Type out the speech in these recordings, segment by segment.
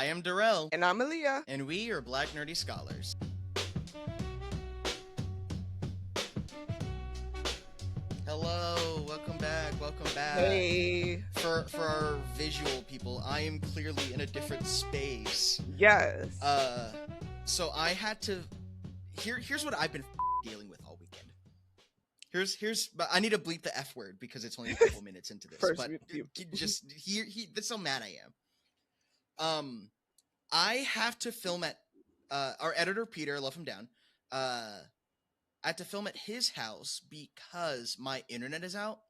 am Darrell. And I'm Elia. And we are Black Nerdy Scholars. Hello, welcome back. Hey. For our visual people, I am clearly in a different space. Yes. So I had to... Here's what I've been dealing with all weekend. But I need to bleep the F word because it's only a couple minutes into this. But just that's how mad I am. I have to film at our editor Peter, love him down. I had to film at his house because my internet is out,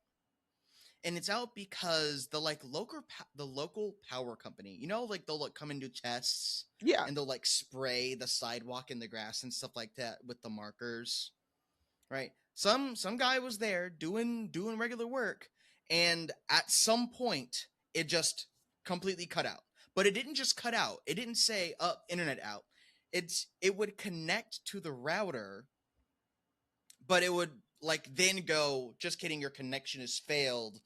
and it's out because the local power company, like they'll come and do tests, and they'll spray the sidewalk and the grass and stuff like that with the markers, right? Some guy was there doing regular work, and at some point it just completely cut out. But it didn't just cut out. It didn't say internet out. It would connect to the router, but it would then go, just kidding, your connection has failed.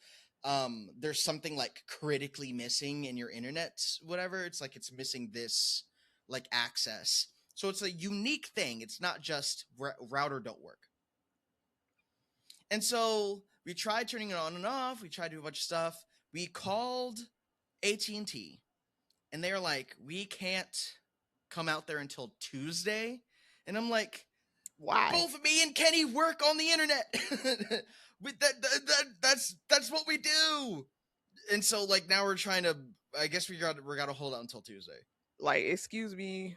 There's something critically missing in your internet, whatever. It's it's missing this access. So it's a unique thing. It's not just router don't work. And so we tried turning it on and off. We tried to do a bunch of stuff. We called AT&T, and they're like, we can't come out there until Tuesday. And I'm like, why? Both me and Kenny work on the internet. That's what we do. And so now we're trying to, I guess we got to hold out until Tuesday. Excuse me,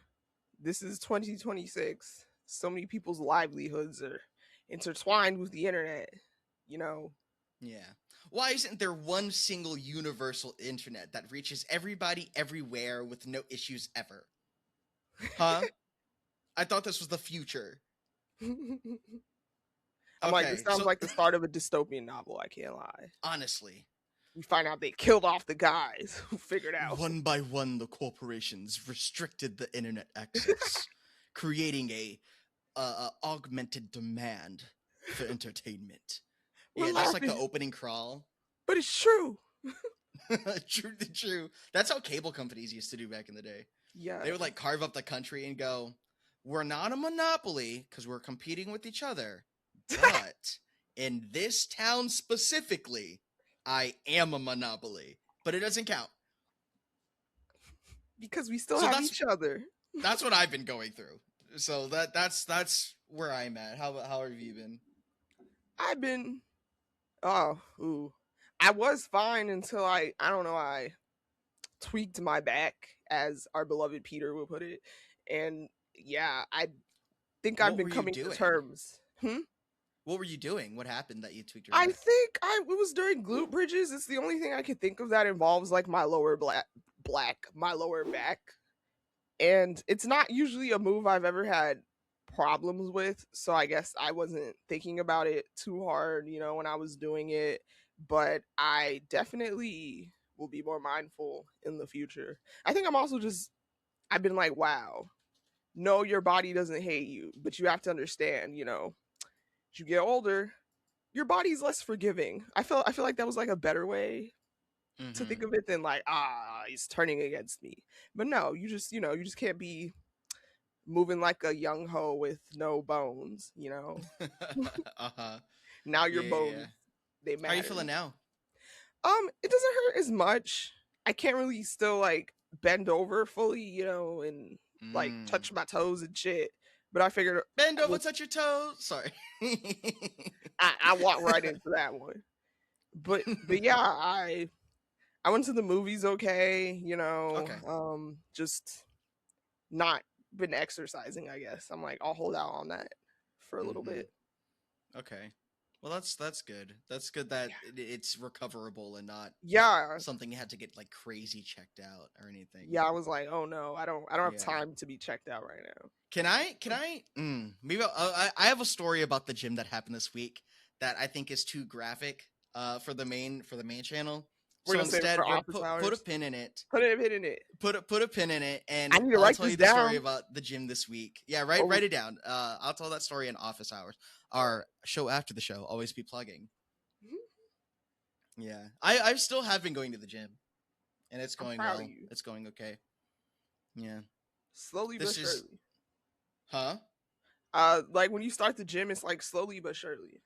this is 2026. So many people's livelihoods are intertwined with the internet, Yeah. Why isn't there one single universal internet that reaches everybody everywhere with no issues ever? Huh? I thought this was the future. I'm this sounds like the start of a dystopian novel, I can't lie. Honestly. We find out they killed off the guys who figured out. One by one, the corporations restricted the internet access, creating a augmented demand for entertainment. Yeah, that's like the opening crawl. But it's true. True. That's how cable companies used to do back in the day. Yeah. They would carve up the country and go, we're not a monopoly because we're competing with each other. But in this town specifically, I am a monopoly. But it doesn't count. Because we still have each other. That's what I've been going through. So that's where I'm at. How have you been? I've been I was fine until I tweaked my back, as our beloved Peter will put it. And yeah, I think I've been coming to terms. What were you doing? What happened that you tweaked your back? I think it was during glute bridges. It's the only thing I could think of that involves my lower my lower back. And it's not usually a move I've ever had problems with, so I guess I wasn't thinking about it too hard, when I was doing it, but I definitely will be more mindful in the future. I think I'm also I've been wow, no, your body doesn't hate you, but you have to understand, as you get older, your body's less forgiving. I feel like that was a better way to think of it than he's turning against me. But no, you just can't be moving like a young hoe with no bones, Now your bones, they matter. How are you feeling now? It doesn't hurt as much. I can't really still bend over fully, and touch my toes and shit. But I figured bend over, touch your toes. Sorry. I walked right into that one. But yeah, I went to the movies okay, Okay. Just not been exercising, I guess. I'm I'll hold out on that for a little bit. Okay. Well, that's good. That's good that it's recoverable and not something you had to get crazy checked out or anything. Yeah, I was oh no, I don't have time to be checked out right now. Can I maybe I have a story about the gym that happened this week that I think is too graphic for the main channel. We're so instead, put a pin in it. Put a pin in it, and I need to write tell you the story about the gym this week. Yeah, write it down. I'll tell that story in office hours. Our show after the show. Always be plugging. Yeah, I still have been going to the gym, and it's going well. It's going okay. Yeah. Slowly but surely. Huh? Like when you start the gym, it's like slowly but surely.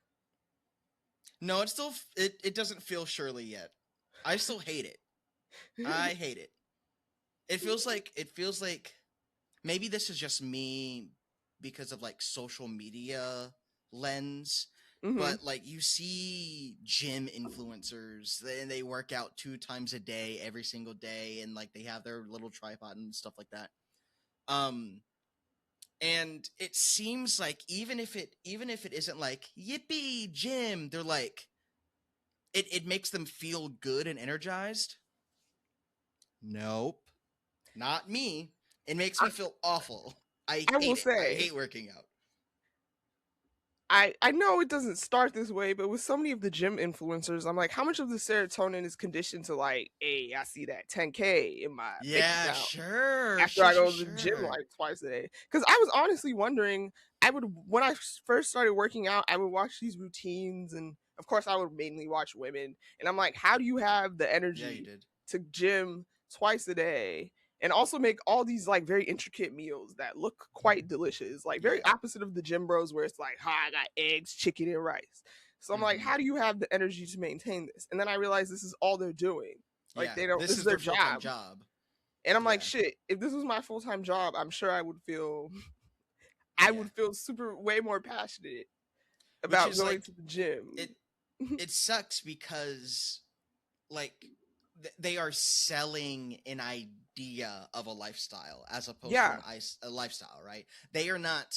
No, it still it doesn't feel surely yet. I still hate it. I hate it. It feels like maybe this is just me because of like social media lens, but like you see gym influencers and they work out 2 times a day every single day, and like they have their little tripod and stuff like that. And it seems like even if it isn't like yippee gym, they're like it makes them feel good and energized. Nope. Not me. It makes me feel awful. I will hate it. I say, hate working out. I know it doesn't start this way, but with so many of the gym influencers, I'm like, how much of the serotonin is conditioned to like, hey, I see that 10K in my bank Yeah, account sure. after I go to the gym like twice a day? Because I was honestly wondering, when I first started working out, I would watch these routines, and of course, I would mainly watch women, and I'm like, how do you have the energy to gym twice a day? And also make all these like very intricate meals that look quite delicious, like very opposite of the gym bros where it's like, I got eggs, chicken, and rice. So I'm like, how do you have the energy to maintain this? And then I realized this is all they're doing. Like they don't. This is their job. And I'm like, shit. If this was my full time job, I'm sure I would feel, I would feel way more passionate about going to the gym. It sucks because like they are selling an idea of a lifestyle as opposed to a lifestyle, right? They are not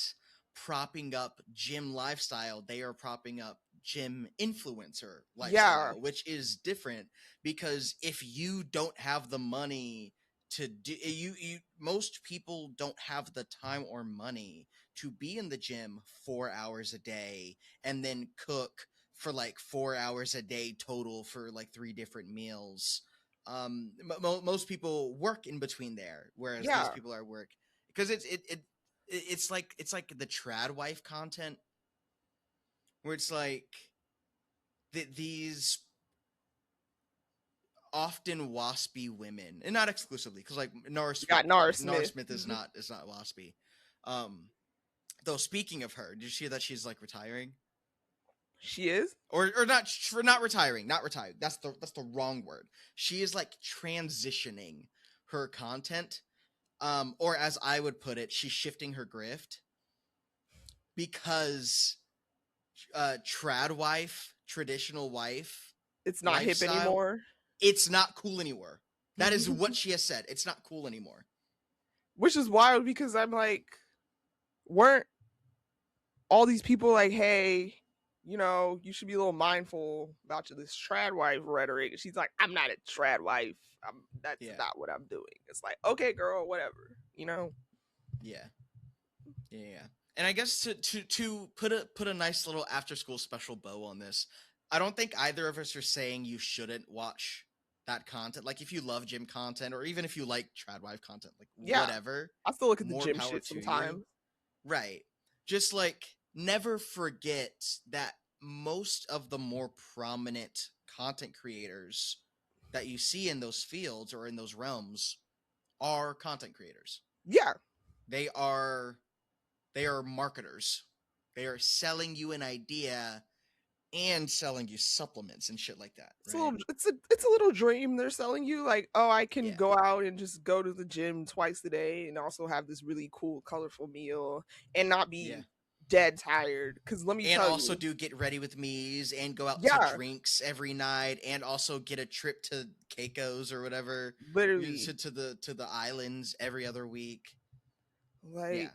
propping up gym lifestyle. They are propping up gym influencer lifestyle, which is different because if you don't have the money to do you most people don't have the time or money to be in the gym 4 hours a day and then cook for like 4 hours a day total for like 3 different meals. Most people work in between there, whereas these people are work because it's like the trad wife content where it's like these often waspy women, and not exclusively because like Nora Smith is not waspy. Though speaking of her, did you see that she's like retiring? She is, or not retiring. That's the wrong word. She is like transitioning her content, or as I would put it, she's shifting her grift because trad wife, traditional wife, it's not hip anymore. It's not cool anymore. That is what she has said. It's not cool anymore. Which is wild because I'm like, weren't all these people like, hey, you know, you should be a little mindful about this trad wife rhetoric. She's like, I'm not a trad wife. That's not what I'm doing. It's like, okay, girl, whatever, you know? Yeah. And I guess to put a nice little after school special bow on this, I don't think either of us are saying you shouldn't watch that content. Like if you love gym content or even if you like trad wife content, like whatever. I still look at the gym shit sometimes. Right. Just like never forget that most of the more prominent content creators that you see in those fields or in those realms are content creators. Yeah. They are marketers. They are selling you an idea and selling you supplements and shit like that. Right? It's a little dream they're selling you. Like, oh, I can go out and just go to the gym twice a day and also have this really cool, colorful meal and not be dead tired. Because let me tell you, and also do get ready with me's and go out to drinks every night and also get a trip to Keiko's or whatever. Literally to the islands every other week. Like,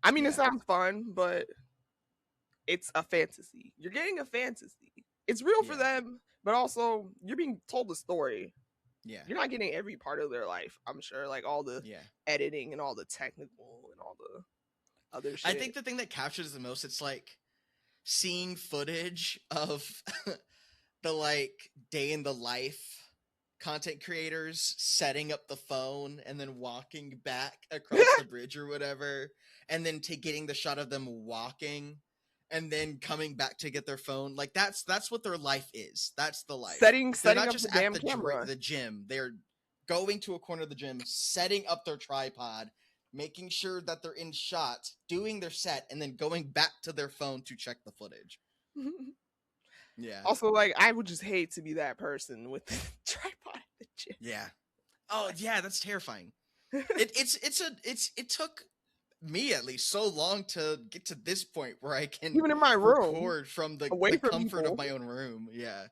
I mean, it sounds fun, but it's a fantasy. You're getting a fantasy. It's real for them, but also you're being told the story. Yeah. You're not getting every part of their life, I'm sure. Like all the editing and all the technical and all the other shit. I think the thing that captures the most, it's like seeing footage of the like day in the life content creators setting up the phone and then walking back across the bridge or whatever, and then getting the shot of them walking and then coming back to get their phone. Like that's what their life is. That's the life. Setting not up just the damn at camera. the gym. They're going to a corner of the gym, setting up their tripod, making sure that they're in shot, doing their set, and then going back to their phone to check the footage. Yeah. Also, like, I would just hate to be that person with the tripod at the gym. Yeah. Oh, yeah, that's terrifying. It took me at least so long to get to this point where I can even in my room record from the comfort of my own room. Yeah.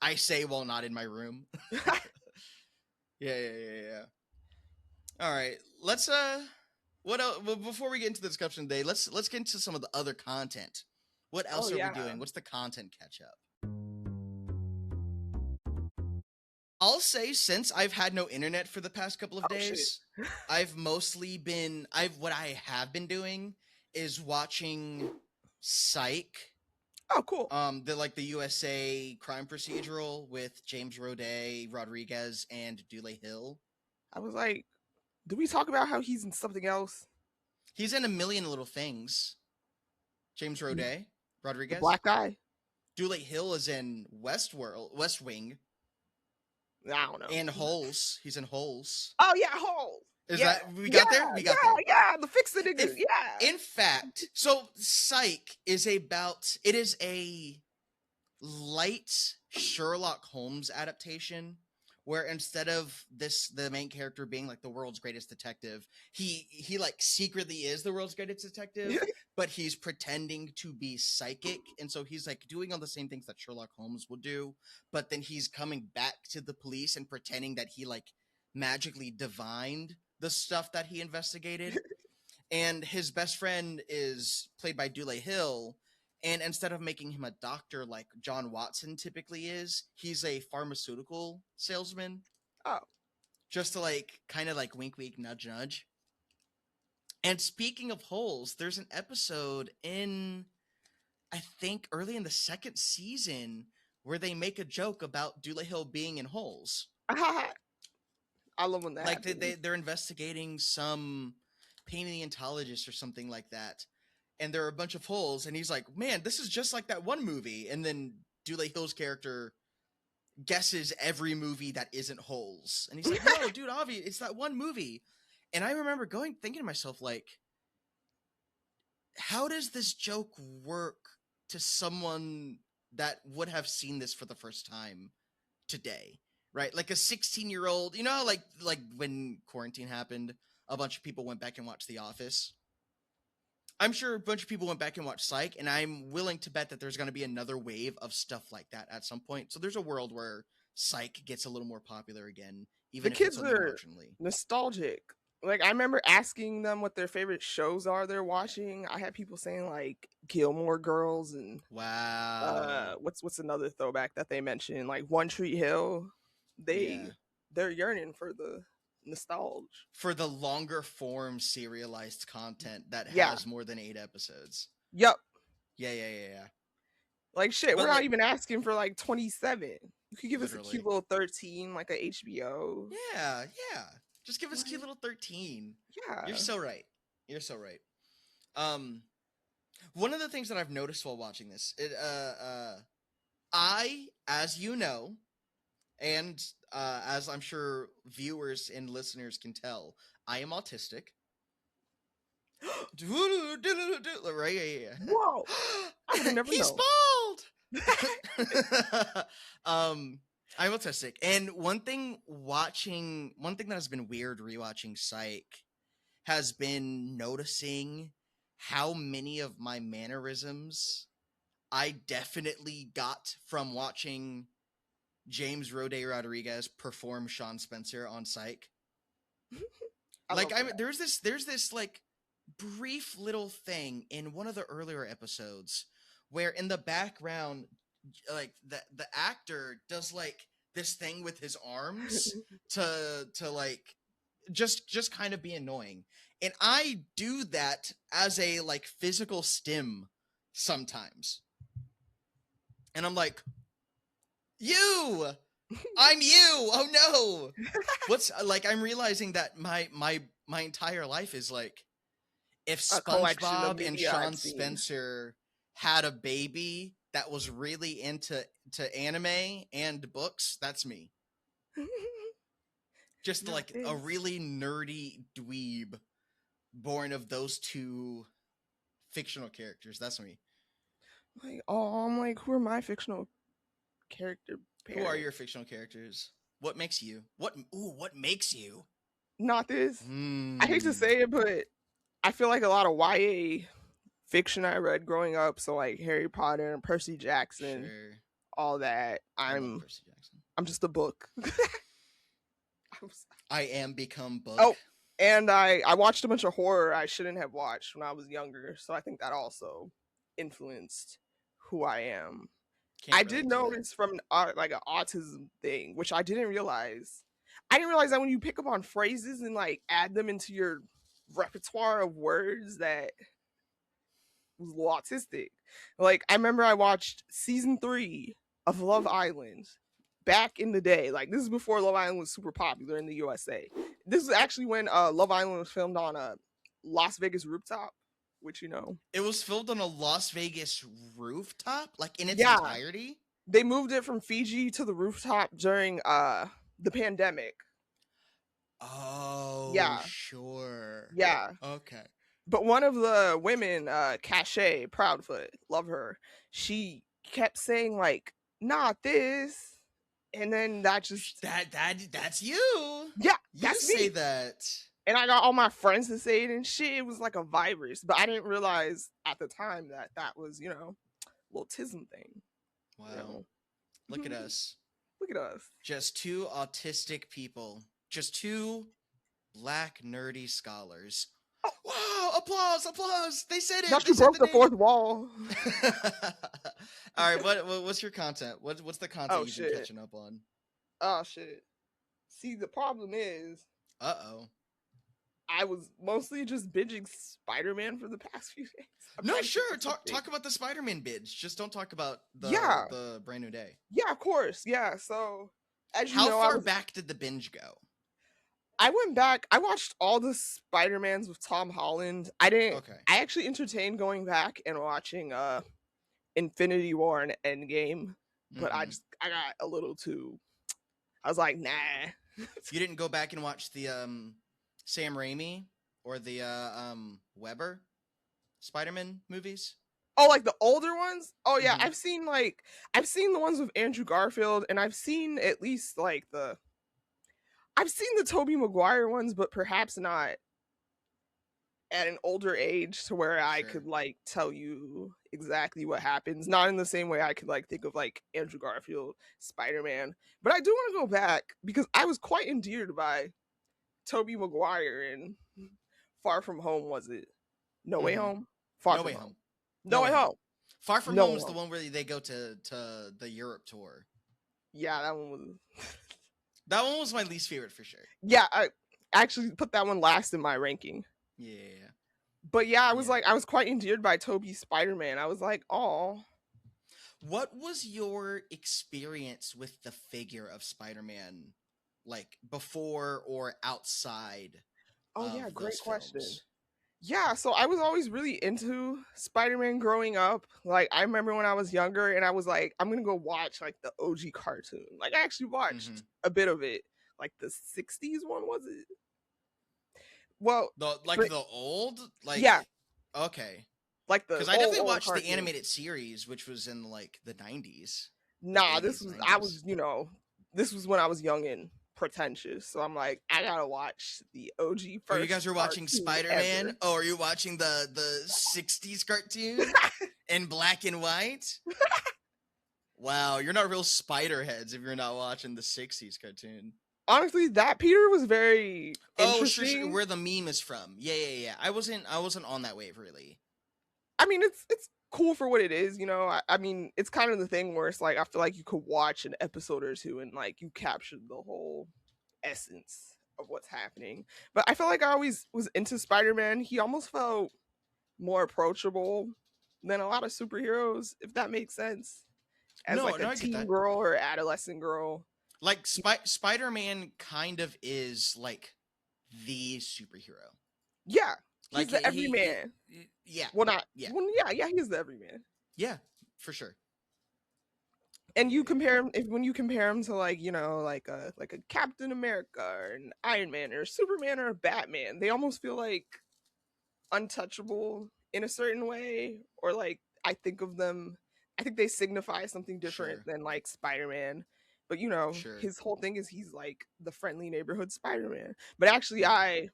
I say while not in my room. Yeah. All right. Let's what else, before we get into the discussion today, let's get into some of the other content. What else are we doing? What's the content catch up? I'll say since I've had no internet for the past couple of days, I've mostly been what I have been doing is watching Psych. Oh, cool. The USA crime procedural with James Rodriguez and Dule Hill. I was like, did we talk about how he's in something else? He's in a million little things. James Rodriguez. The black guy. Dule Hill is in West Wing. I don't know. And Holes. He's in Holes. Oh yeah, Holes. Is that we got there? We got there. Yeah, the fix the niggas. Yeah. In fact, so Psych is a light Sherlock Holmes adaptation where instead of the main character being like the world's greatest detective, he like secretly is the world's greatest detective, but he's pretending to be psychic, and so he's like doing all the same things that Sherlock Holmes would do, but then he's coming back to the police and pretending that he like magically divined the stuff that he investigated. And his best friend is played by Dule Hill, and instead of making him a doctor like John Watson typically is, he's a pharmaceutical salesman. Oh. Just to like kind of like wink wink nudge nudge. And speaking of Holes, there's an episode in I think early in the second season where they make a joke about Dule Hill being in Holes. I love when that like they're investigating some paleontologist or something like that, and there are a bunch of holes, and he's like, man, this is just like that one movie, and then Dule Hill's character guesses every movie that isn't Holes, and he's like, no dude, obvious, it's that one movie. And I remember thinking to myself, like, how does this joke work to someone that would have seen this for the first time today? Right, like a 16-year-old, you know, like when quarantine happened, a bunch of people went back and watched The Office. I'm sure a bunch of people went back and watched Psych, and I'm willing to bet that there's going to be another wave of stuff like that at some point. So there's a world where Psych gets a little more popular again, even the if kids it's are nostalgic. Like, I remember asking them what their favorite shows are they're watching. I had people saying like Gilmore Girls and wow, what's another throwback that they mentioned, like One Tree Hill. They're yearning for the nostalgia, for the longer form serialized content that has more than 8 episodes. Yep. Yeah. Like shit, we're not even asking for like 27. You could give us a cute little 13, like a HBO. Yeah. Just give us a cute little 13. Yeah. You're so right. One of the things that I've noticed while watching this, I, as you know, and as I'm sure viewers and listeners can tell, I am autistic. Right? Yeah. Whoa! I would never He's bald. I'm autistic, and one thing that has been weird rewatching Psych has been noticing how many of my mannerisms I definitely got from watching James Rodriguez perform Sean Spencer on Psych. There's this like brief little thing in one of the earlier episodes where in the background, like the actor does like this thing with his arms to like just kind of be annoying, and I do that as a like physical stim sometimes, and I'm like, I'm you. Oh no. What's like, I'm realizing that my entire life is like, if SpongeBob and Sean Spencer had a baby that was really into anime and books, that's me. Just like a really nerdy dweeb born of those two fictional characters. That's me. Like, oh, I'm like, who are my fictional character parents? Who are your fictional characters? What makes you? What makes you? Not this. I hate to say it, but I feel like a lot of YA fiction I read growing up, so like Harry Potter and Percy Jackson, all that. I'm Percy Jackson. I'm just a book. I am become book. Oh, and I watched a bunch of horror I shouldn't have watched when I was younger, so I think that also influenced who I am. I did notice from like an autism thing, which I didn't realize. I didn't realize that when you pick up on phrases and like add them into your repertoire of words, that was a little autistic. Like, I remember I watched season 3 of Love Island back in the day. Like, this is before Love Island was super popular in the USA. This is actually when Love Island was filmed on a Las Vegas rooftop, which, you know. It was filmed on a Las Vegas rooftop? Like, in its entirety? They moved it from Fiji to the rooftop during the pandemic. Oh, yeah. Sure. Yeah. Okay. But one of the women, Cachet, Proudfoot, love her, she kept saying, like, not this. And then that just... That's you. Yeah, that's me. You say that. And I got all my friends to say it and shit. It was like a virus. But I didn't realize at the time that was, you know, a little tism thing. Wow. You know? Look at us. Look at us. Just two autistic people. Just two black nerdy scholars. Oh. Wow! Applause! They said it. Not you broke the fourth wall. All right, what's your content? What's the content you've been catching up on? Oh shit! See, the problem is, I was mostly just binging Spider-Man for the past few days. No, sure. Talk about the Spider-Man binge. Just don't talk about the Brand New Day. Yeah, of course. Yeah. So, as you know, how far back did the binge go? I went back. I watched all the Spider-Mans with Tom Holland. I didn't. Okay. I actually entertained going back and watching Infinity War and Endgame, but I got a little too. I was like, nah. You didn't go back and watch the Sam Raimi or the Weber Spider-Man movies? Oh, like the older ones? Oh yeah, I've seen the ones with Andrew Garfield, and I've seen at least like I've seen the Tobey Maguire ones, but perhaps not at an older age to where I could like tell you exactly what happens. Not in the same way I could like think of like Andrew Garfield, Spider-Man. But I do want to go back because I was quite endeared by Tobey Maguire in Far From Home, was it? No Way Home? No Way Home. No Way Home. Far From Home is the one where they go to the Europe tour. Yeah, that one was... That one was my least favorite for sure. Yeah, I actually put that one last in my ranking. Yeah. But yeah, I was quite endeared by Tobey's Spider-Man. I was like, oh. What was your experience with the figure of Spider-Man, like before or outside? Oh yeah, great question. Yeah, so I was always really into Spider-Man growing up. Like, I remember when I was younger and I was like, I'm going to go watch like the OG cartoon. Like, I actually watched a bit of it. Like the 60s one, was it? Well, the old? Like, yeah. Okay. Like the Because I definitely watched the animated series, which was in like the 90s. Nah, this was, 90s. This was when I was young and pretentious, so I'm like, I gotta watch the OG first. Oh, you guys were watching Spider-Man? Ever. Oh, are you watching the 60s cartoon in black and white? Wow, you're not real spider heads if you're not watching the 60s cartoon. Honestly, that Peter was very interesting. Sure, where the meme is from. Yeah. I wasn't on that wave really. I mean, it's cool for what it is, you know. I mean, it's kind of the thing where it's like I feel like you could watch an episode or two and like you captured the whole essence of what's happening. But I feel like I always was into Spider-Man. He almost felt more approachable than a lot of superheroes, if that makes sense. As a teen girl or adolescent girl. Like Spider-Man kind of is like the superhero. Yeah. He's the everyman. Yeah. Well, not. Yeah. Well, yeah. He's the everyman. Yeah, for sure. And you compare him when you compare him to like, you know, like a Captain America or an Iron Man or Superman or a Batman, they almost feel like untouchable in a certain way, or like I think they signify something different Sure. than like Spider-Man. But you know, Sure. his whole thing is he's like the friendly neighborhood Spider-Man. But actually Yeah. I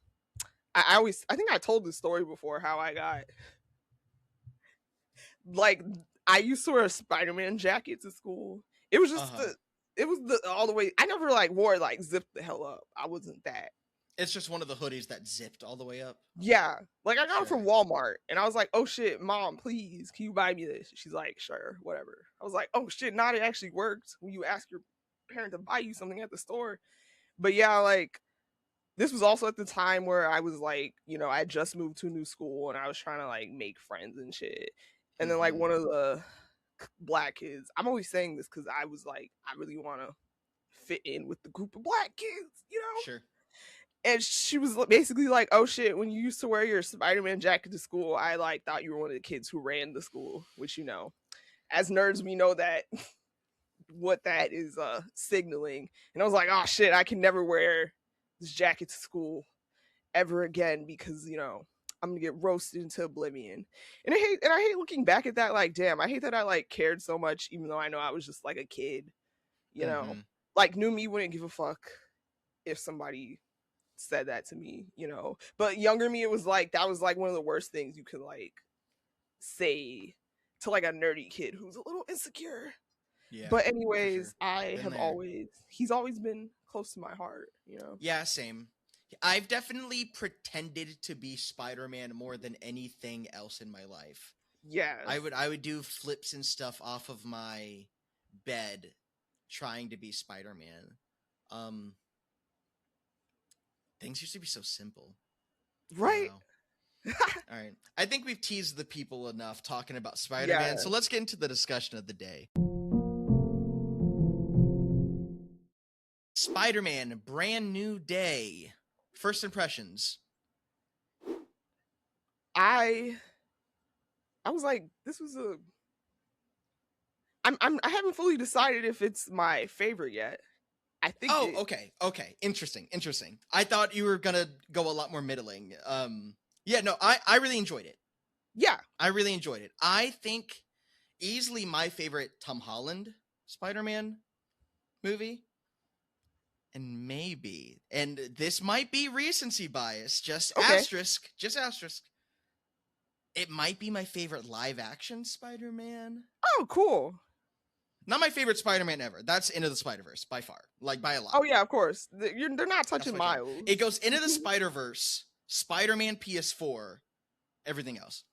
think I told this story before, how I got like, I used to wear a Spider-Man jacket to school. It was just Uh-huh. it was the all the way. I never like wore it like zipped the hell up. I wasn't that. It's just one of the hoodies that zipped all the way up. Yeah, like I got it Sure. from Walmart, and I was like, "Oh shit, mom, please, can you buy me this?" She's like, "Sure, whatever." I was like, "Oh shit, not it actually worked when you ask your parent to buy you something at the store." But yeah, like this was also at the time where I was like, you know, I just moved to a new school and I was trying to like make friends and shit. And then like Mm-hmm. one of the black kids, I'm always saying this because I was like, I really want to fit in with the group of black kids, you know? Sure. And she was basically like, "Oh shit, when you used to wear your Spider-Man jacket to school, I like thought you were one of the kids who ran the school," which, you know, as nerds we know that what that is signaling. And I was like, "Oh shit, I can never wear this jacket to school ever again because, you know, I'm gonna get roasted into oblivion." And I hate looking back at that, like, damn, I hate that I like cared so much even though I know I was just like a kid, you know. Mm-hmm. Like new me wouldn't give a fuck if somebody said that to me, you know. But younger me, it was like that was like one of the worst things you could like say to like a nerdy kid who's a little insecure. Yeah, But for sure. anyways, Been there. he's always been close to my heart, you know. Yeah, same. I've definitely pretended to be Spider-Man more than anything else in my life. Yes. I would do flips and stuff off of my bed trying to be Spider-Man. Um Things used to be so simple. Right? Wow. All right. I think we've teased the people enough talking about Spider-Man, Yeah. so let's get into the discussion of the day. Spider-Man, brand new day. First impressions. I was like, this was a I haven't fully decided if it's my favorite yet. I think Oh, okay. Interesting. I thought you were gonna go a lot more middling. Yeah, no, I really enjoyed it. Yeah. I really enjoyed it. I think easily my favorite Tom Holland Spider-Man movie. And this might be recency bias, just Okay. asterisk. It might be my favorite live action Spider-Man. Oh, cool. Not my favorite Spider-Man ever. That's Into the Spider-Verse by far, like by a lot. Oh yeah, of course. They're not touching Miles. It goes Into the Spider-Verse, Spider-Man PS4, everything else.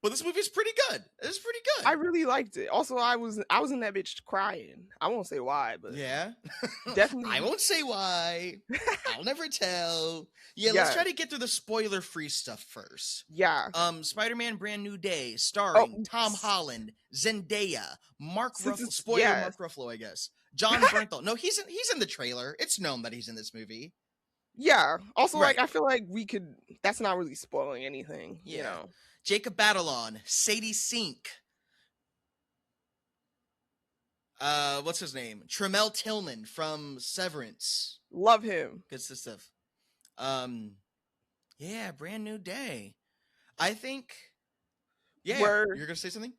But this movie is pretty good. It's pretty good. I really liked it. Also, I was in that bitch crying. I won't say why, but yeah, definitely. I won't say why. I'll never tell. Yeah, let's try to get through the spoiler-free stuff first. Yeah. Spider-Man: Brand New Day, starring Tom Holland, Zendaya, Mark Ruffalo. Spoiler: Mark Ruffalo, I guess. John Bernthal. No, he's in the trailer. It's known that he's in this movie. Yeah. Also, like, I feel like we could. That's not really spoiling anything. Yeah. You know. Jacob Batalon, Sadie Sink. What's his name? Tremel Tillman from Severance. Love him. Good stuff. Yeah, brand new day. I think. Yeah, you're gonna say something?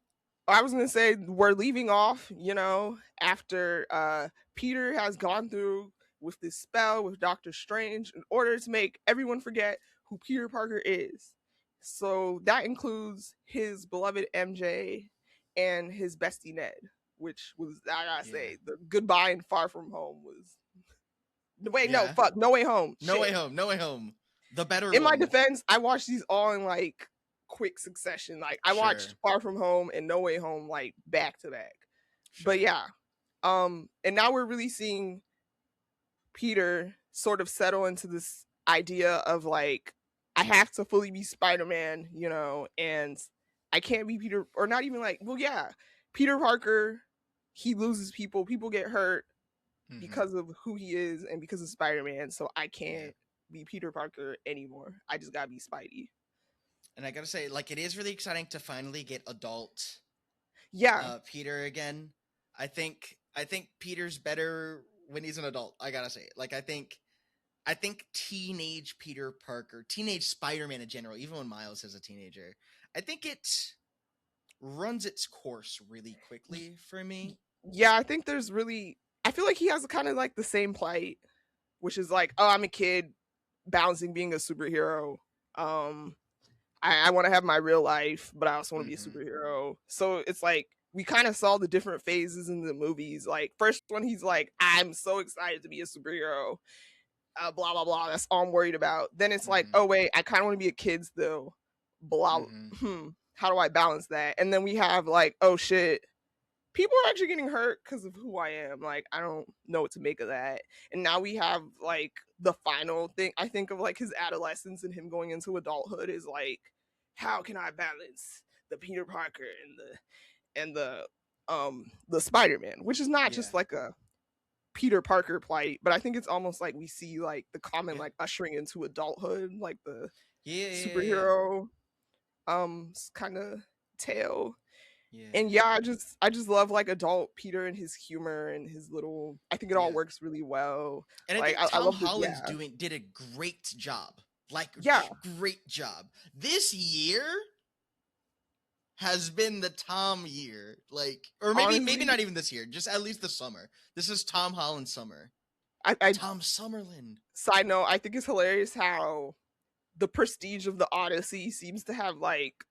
I was gonna say we're leaving off. You know, after Peter has gone through with this spell with Doctor Strange in order to make everyone forget who Peter Parker is. So that includes his beloved MJ and his bestie Ned, which was, I gotta say, the Goodbye and Far From Home was. Wait, no, fuck, No Way Home. No Way Home. The better in my defense, I watched these all in like quick succession. Like I watched Far From Home and No Way Home like back to back. But yeah. And now we're really seeing Peter sort of settle into this idea of like, I have to fully be Spider-Man, you know, and I can't be Peter, or not even like, well, yeah, Peter Parker, he loses people get hurt because of who he is and because of Spider-Man, so I can't be Peter Parker anymore. I just gotta be Spidey. And I gotta say, like, it is really exciting to finally get adult Peter again. I think Peter's better when he's an adult. I gotta say, like, I think teenage Peter Parker, teenage Spider-Man in general, even when Miles is a teenager, I think it runs its course really quickly for me. Yeah, I think there's really, I feel like he has kind of like the same plight, which is like, oh, I'm a kid balancing being a superhero. I want to have my real life, but I also want to be a superhero. So it's like we kind of saw the different phases in the movies. Like first one, he's like, I'm so excited to be a superhero. Blah blah blah. That's all I'm worried about. Then it's like, oh wait, I kind of want to be a kid still. Blah. How do I balance that? And then we have like, oh shit, people are actually getting hurt because of who I am. Like, I don't know what to make of that. And now we have like the final thing. I think of like his adolescence and him going into adulthood is like, how can I balance the Peter Parker and the Spider-Man, which is not just like a Peter Parker plight, but I think it's almost like we see like the common like ushering into adulthood, like the superhero kind of tale. Yeah. And yeah, I just love like adult Peter and his humor and his little, I think it all works really well. And like, I think Tom Holland's did a great job. Like, great job. This year has been the Tom year. Like, or maybe not even this year, just at least the summer. This is Tom Holland's summer. Tom Summerland. Side note, I think it's hilarious how the prestige of the Odyssey seems to have like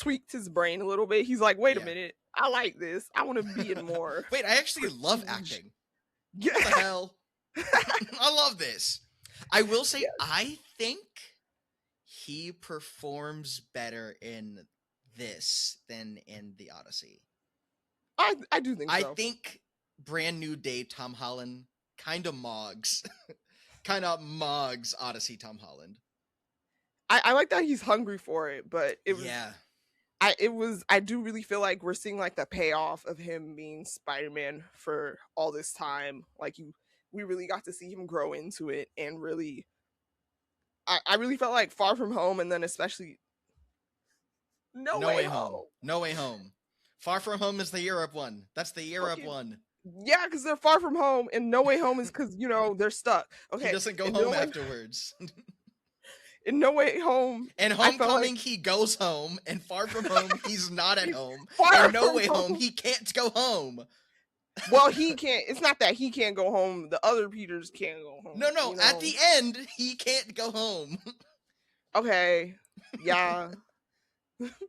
tweaked his brain a little bit. He's like, wait a minute, I like this. I want to be in more. Wait, I actually love acting. Yeah. What the hell? I love this. I will say, I think he performs better in this than in the Odyssey. I do think so. I think Brand New Day Tom Holland kind of mogs Odyssey Tom Holland. I like that he's hungry for it, but it was I do really feel like we're seeing like the payoff of him being Spider-Man for all this time. Like we really got to see him grow into it, and really I really felt like Far From Home, and then especially No Way Home. No Way Home. Far From Home is the Europe one. That's the Europe one. Yeah, because they're far from home, and No Way Home is because, you know, they're stuck. Okay. He doesn't go home afterwards. In No Way Home. In Homecoming, he goes home, and Far From Home, he's not at home. In No Way Home, he can't go home. Well, he can't. It's not that he can't go home. The other Peters can't go home. No, you know? At the end, he can't go home. Okay. Yeah.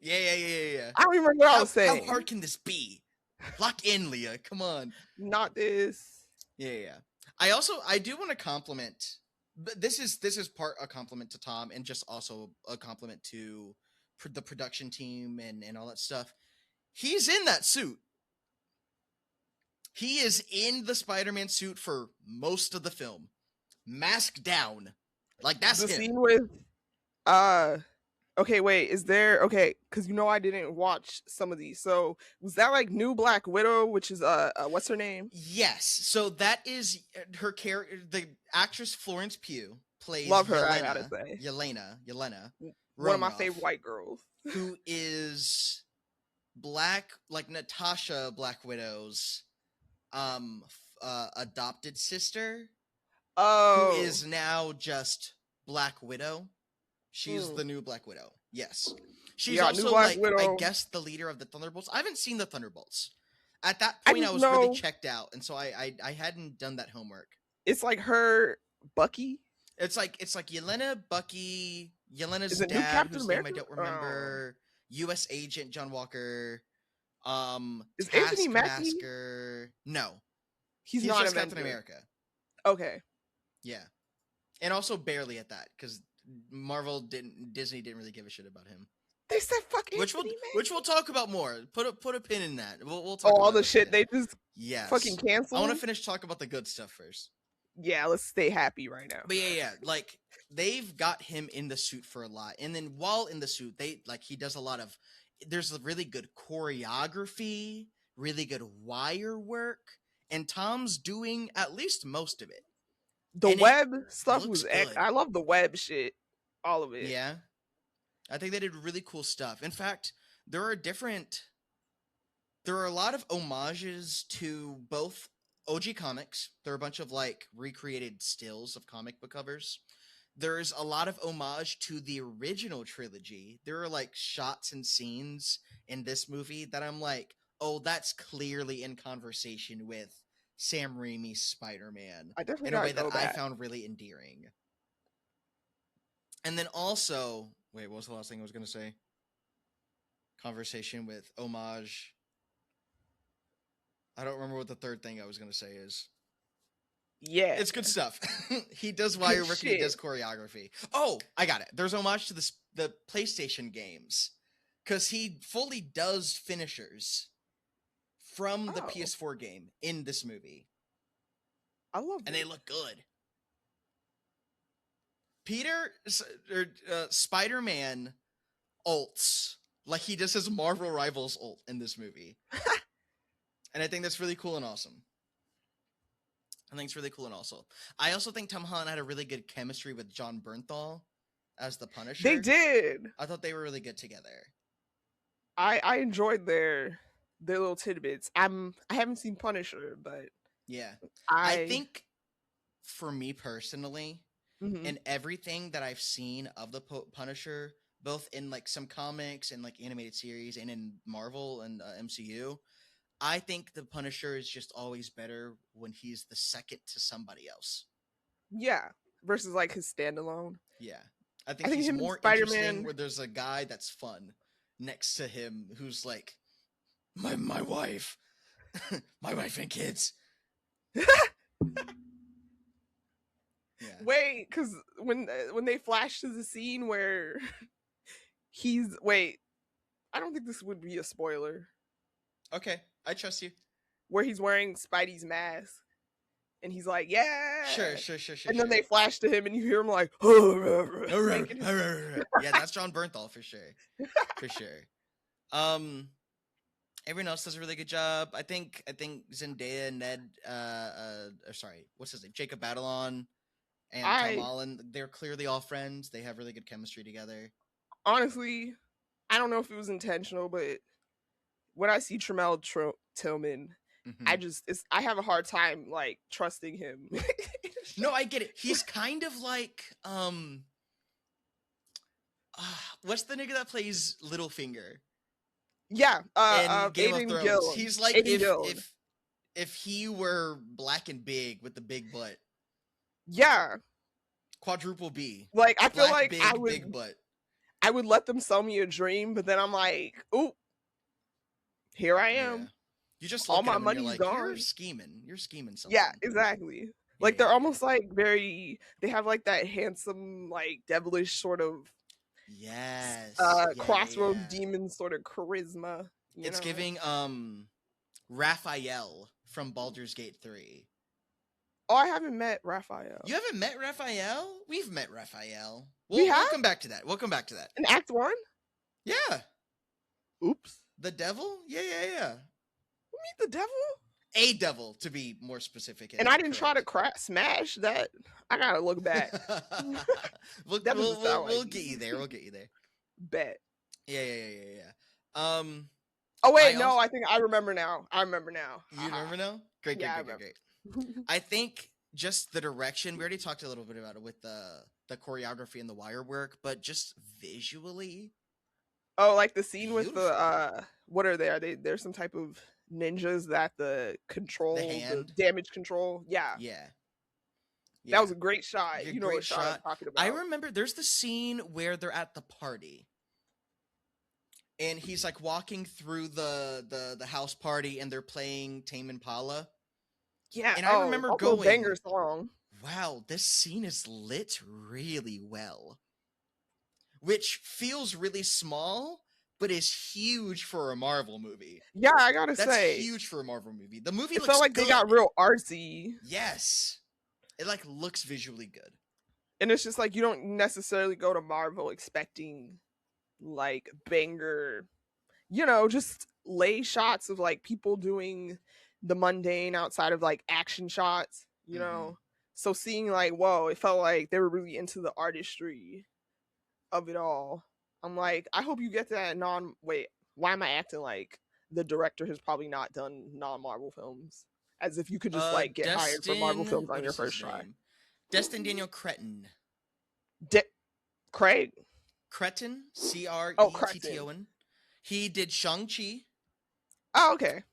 Yeah. I don't remember what I was saying. How hard can this be? Lock in, Leah. Come on. Not this. Yeah. I do want to compliment. But this is part a compliment to Tom, and just also a compliment to the production team and all that stuff. He's in that suit. He is in the Spider-Man suit for most of the film, mask down. Like, that's the him. Scene with okay, wait, is there, okay, because, you know, I didn't watch some of these. So was that like new Black Widow, which is what's her name? Yes. So that is her character. The actress Florence Pugh plays. Love her. I gotta say, Yelena. One of my favorite white girls. Who is Black, like Natasha Black Widow's adopted sister. Oh. Who is now just Black Widow. She's the new Black Widow. Yes. She's also, like, I guess, the leader of the Thunderbolts. I haven't seen the Thunderbolts. At that point, I was really checked out, and so I hadn't done that homework. It's like her, Bucky? It's like Yelena, Bucky, Yelena's dad, whose name I don't remember, U.S. Agent John Walker, is Anthony Mackie? No. He's not just Captain America. Okay. Yeah. And also barely at that, because Disney didn't really give a shit about him. They said fuck Anthony Mackie. Which we'll talk about more. Put a pin in that. We'll talk about all the shit they just fucking canceled. I want to finish talking about the good stuff first. Yeah, let's stay happy right now. But yeah, like, they've got him in the suit for a lot, and then while in the suit, he does a lot of. There's a really good choreography, really good wire work, and Tom's doing at least most of it. The web stuff was I love the web shit. All of it. Yeah. I think they did really cool stuff. In fact, there are different there are a lot of homages to both OG comics. There are a bunch of like recreated stills of comic book covers. There's a lot of homage to the original trilogy. There are like shots and scenes in this movie that I'm like, oh, that's clearly in conversation with Sam Raimi's Spider-Man I definitely in a gotta way that go I back. found really endearing. And then also, wait, what was the last thing I was going to say? Conversation with homage. I don't remember what the third thing I was going to say is. Yeah. It's good stuff. He does wire work and he does Shit. choreography. Oh, I got it. There's homage to the PlayStation games. Because he fully does finishers from the Oh, PS4 game in this movie. I love And it. they look good. Spider-Man ults like he does his Marvel Rivals ult in this movie. And I think that's really cool and awesome. I also think Tom Holland had a really good chemistry with Jon Bernthal as the Punisher. They did. I thought they were really good together. I enjoyed their little tidbits. I haven't seen Punisher, but yeah, I think for me personally, in everything that I've seen of the Punisher, both in like some comics and like animated series and in Marvel and MCU, I think the Punisher is just always better when he's the second to somebody else. Yeah, versus like his standalone. Yeah, I think he's more interesting where there's a guy that's fun next to him who's like, my wife, my wife and kids. Yeah. Wait, because when they flash to the scene where I don't think this would be a spoiler. Okay, I trust you. Where he's wearing Spidey's mask. And he's like, yeah. Sure. And then they flash to him and you hear him like, yeah, that's Jon Bernthal for sure. For sure. Everyone else does a really good job. I think Zendaya and Ned what's his name? Jacob Batalon and Tom Holland, they're clearly all friends. They have really good chemistry together. Honestly, I don't know if it was intentional, but when I see Tremel Tillman, I have a hard time like trusting him. No, I get it. He's kind of like what's the nigga that plays Littlefinger? Yeah, in Game of Thrones. Gillen. He's like if he were black and big with the big butt. Yeah. Quadruple B. Like I feel like big butt. I would let them sell me a dream, but then I'm like, ooh, here I am. Yeah. You just all my money's like, gone. You're scheming something. Yeah, exactly. Like they're almost like they have like that handsome, like devilish sort of crossroads demon sort of charisma. It's giving Raphael from Baldur's Gate 3. Oh, I haven't met Raphael. You haven't met Raphael? We've met Raphael. We'll come back to that. We'll come back to that. In Act 1? Yeah. Oops. The devil? Yeah. You meet the devil? A devil, to be more specific. And I didn't try to smash that. I gotta look back. We'll get you there. We'll get you there. Bet. Yeah. Oh wait, I think I remember now. You remember now? Great. I think just the direction. We already talked a little bit about it with the choreography and the wire work, but just visually. Oh, like the scene with the what are they? Are they? There's some type of ninjas that the damage control. Yeah. That was a great shot. You know what shot I'm talking about. I remember there's the scene where they're at the party. And he's like walking through the house party and they're playing Tame Impala. Yeah. And I remember going, banger song. Wow, this scene is lit really well. Which feels really small, but is huge for a Marvel movie. Yeah, I gotta say. That's huge for a Marvel movie. The movie looks felt like good. They got real artsy. Yes. It like looks visually good. And it's just like you don't necessarily go to Marvel expecting like banger, just lay shots of like people doing the mundane outside of like action shots, So seeing like, whoa, it felt like they were really into the artistry of it all. I'm like, I hope you get to that why am I acting like the director has probably not done non-Marvel films. As if you could just like get hired for Marvel Destin, films on what your is his first try. name? Destin Daniel Cretton. Craig. Cretton, Cretton. Cretton. He did Shang-Chi. Oh, okay.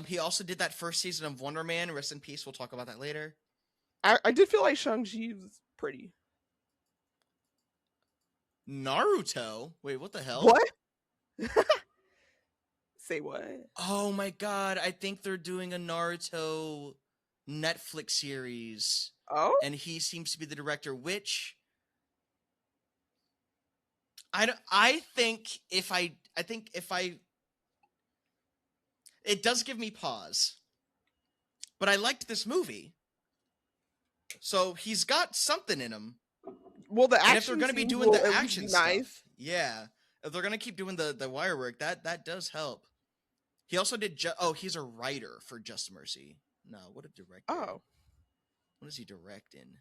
He also did that first season of Wonder Man. Rest in peace. We'll talk about that later. I did feel like Shang-Chi was pretty. Naruto? Wait, what the hell? What? Say what? Oh my god, I think they're doing a Naruto Netflix series. Oh? And he seems to be the director, which I think if I it does give me pause. But I liked this movie. So he's got something in him. Well, the action, and if they're going to be doing the action stuff, yeah, if they're going to keep doing the wire work, that does help. He also did. He's a writer for Just Mercy. No, what a director. Oh, what does he direct in?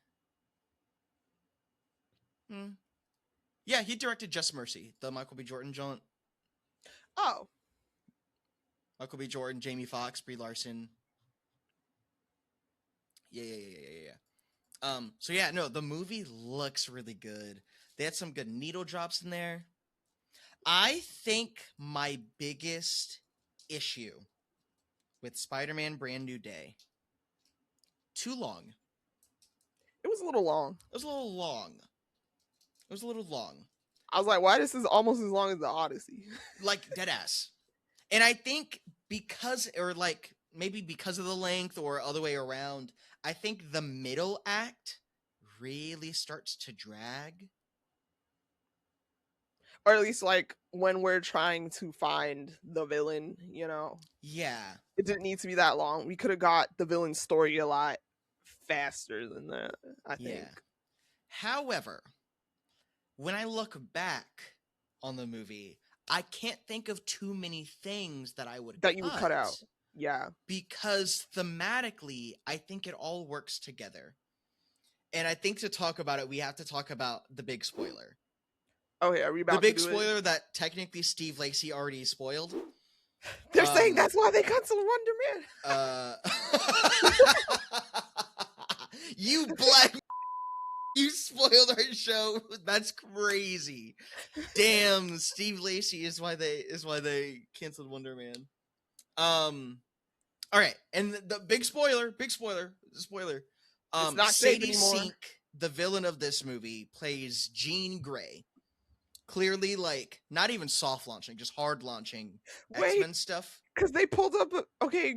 Yeah, he directed Just Mercy, the Michael B. Jordan joint. Oh, Michael B. Jordan, Jamie Foxx, Brie Larson. Yeah. So yeah, no, the movie looks really good. They had some good needle drops in there. I think my biggest issue with Spider-Man Brand New Day, too long. It was a little long. It was a little long. I was like, why this is almost as long as the Odyssey? Like, dead ass. And I think maybe because of the length or other way around, I think the middle act really starts to drag. Or at least like when we're trying to find the villain, you know? Yeah. It didn't need to be that long. We could have got the villain's story a lot faster than that, I think. Yeah. However, when I look back on the movie, I can't think of too many things that I would you would cut out. Yeah. Because thematically, I think it all works together. And I think to talk about it, we have to talk about the big spoiler. Okay, are we about the big to do spoiler that technically Steve Lacy already spoiled? They're saying that's why they canceled Wonder Man. You black you spoiled our show. That's crazy. Damn, Steve Lacy is why they canceled Wonder Man. All right, and the big spoiler. It's not Sadie Sink, the villain of this movie, plays Jean Grey. Clearly, like, not even soft launching, just hard launching X-Men stuff. Because they pulled up,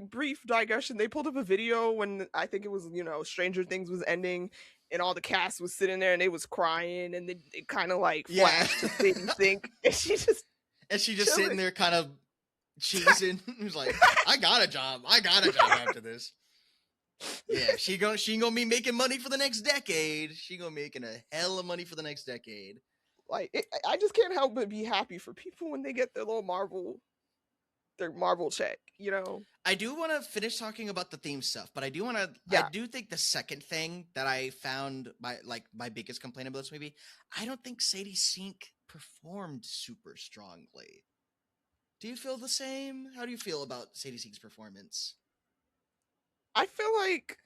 brief digression. They pulled up a video when I think it was, Stranger Things was ending, and all the cast was sitting there and they was crying, and it kind of like flashed to Sadie Sink, and she just sitting there kind of cheesing. It was like, I got a job after this. Yeah, she gonna be making money for the next decade. She gonna be making a hell of money for the next decade. Like, I just can't help but be happy for people when they get their little Marvel check, I do want to finish talking about the theme stuff, but I do think the second thing that I found my biggest complaint about this movie, I don't think Sadie Sink performed super strongly. Do you feel the same? How do you feel about Sadie Sink's performance? I feel like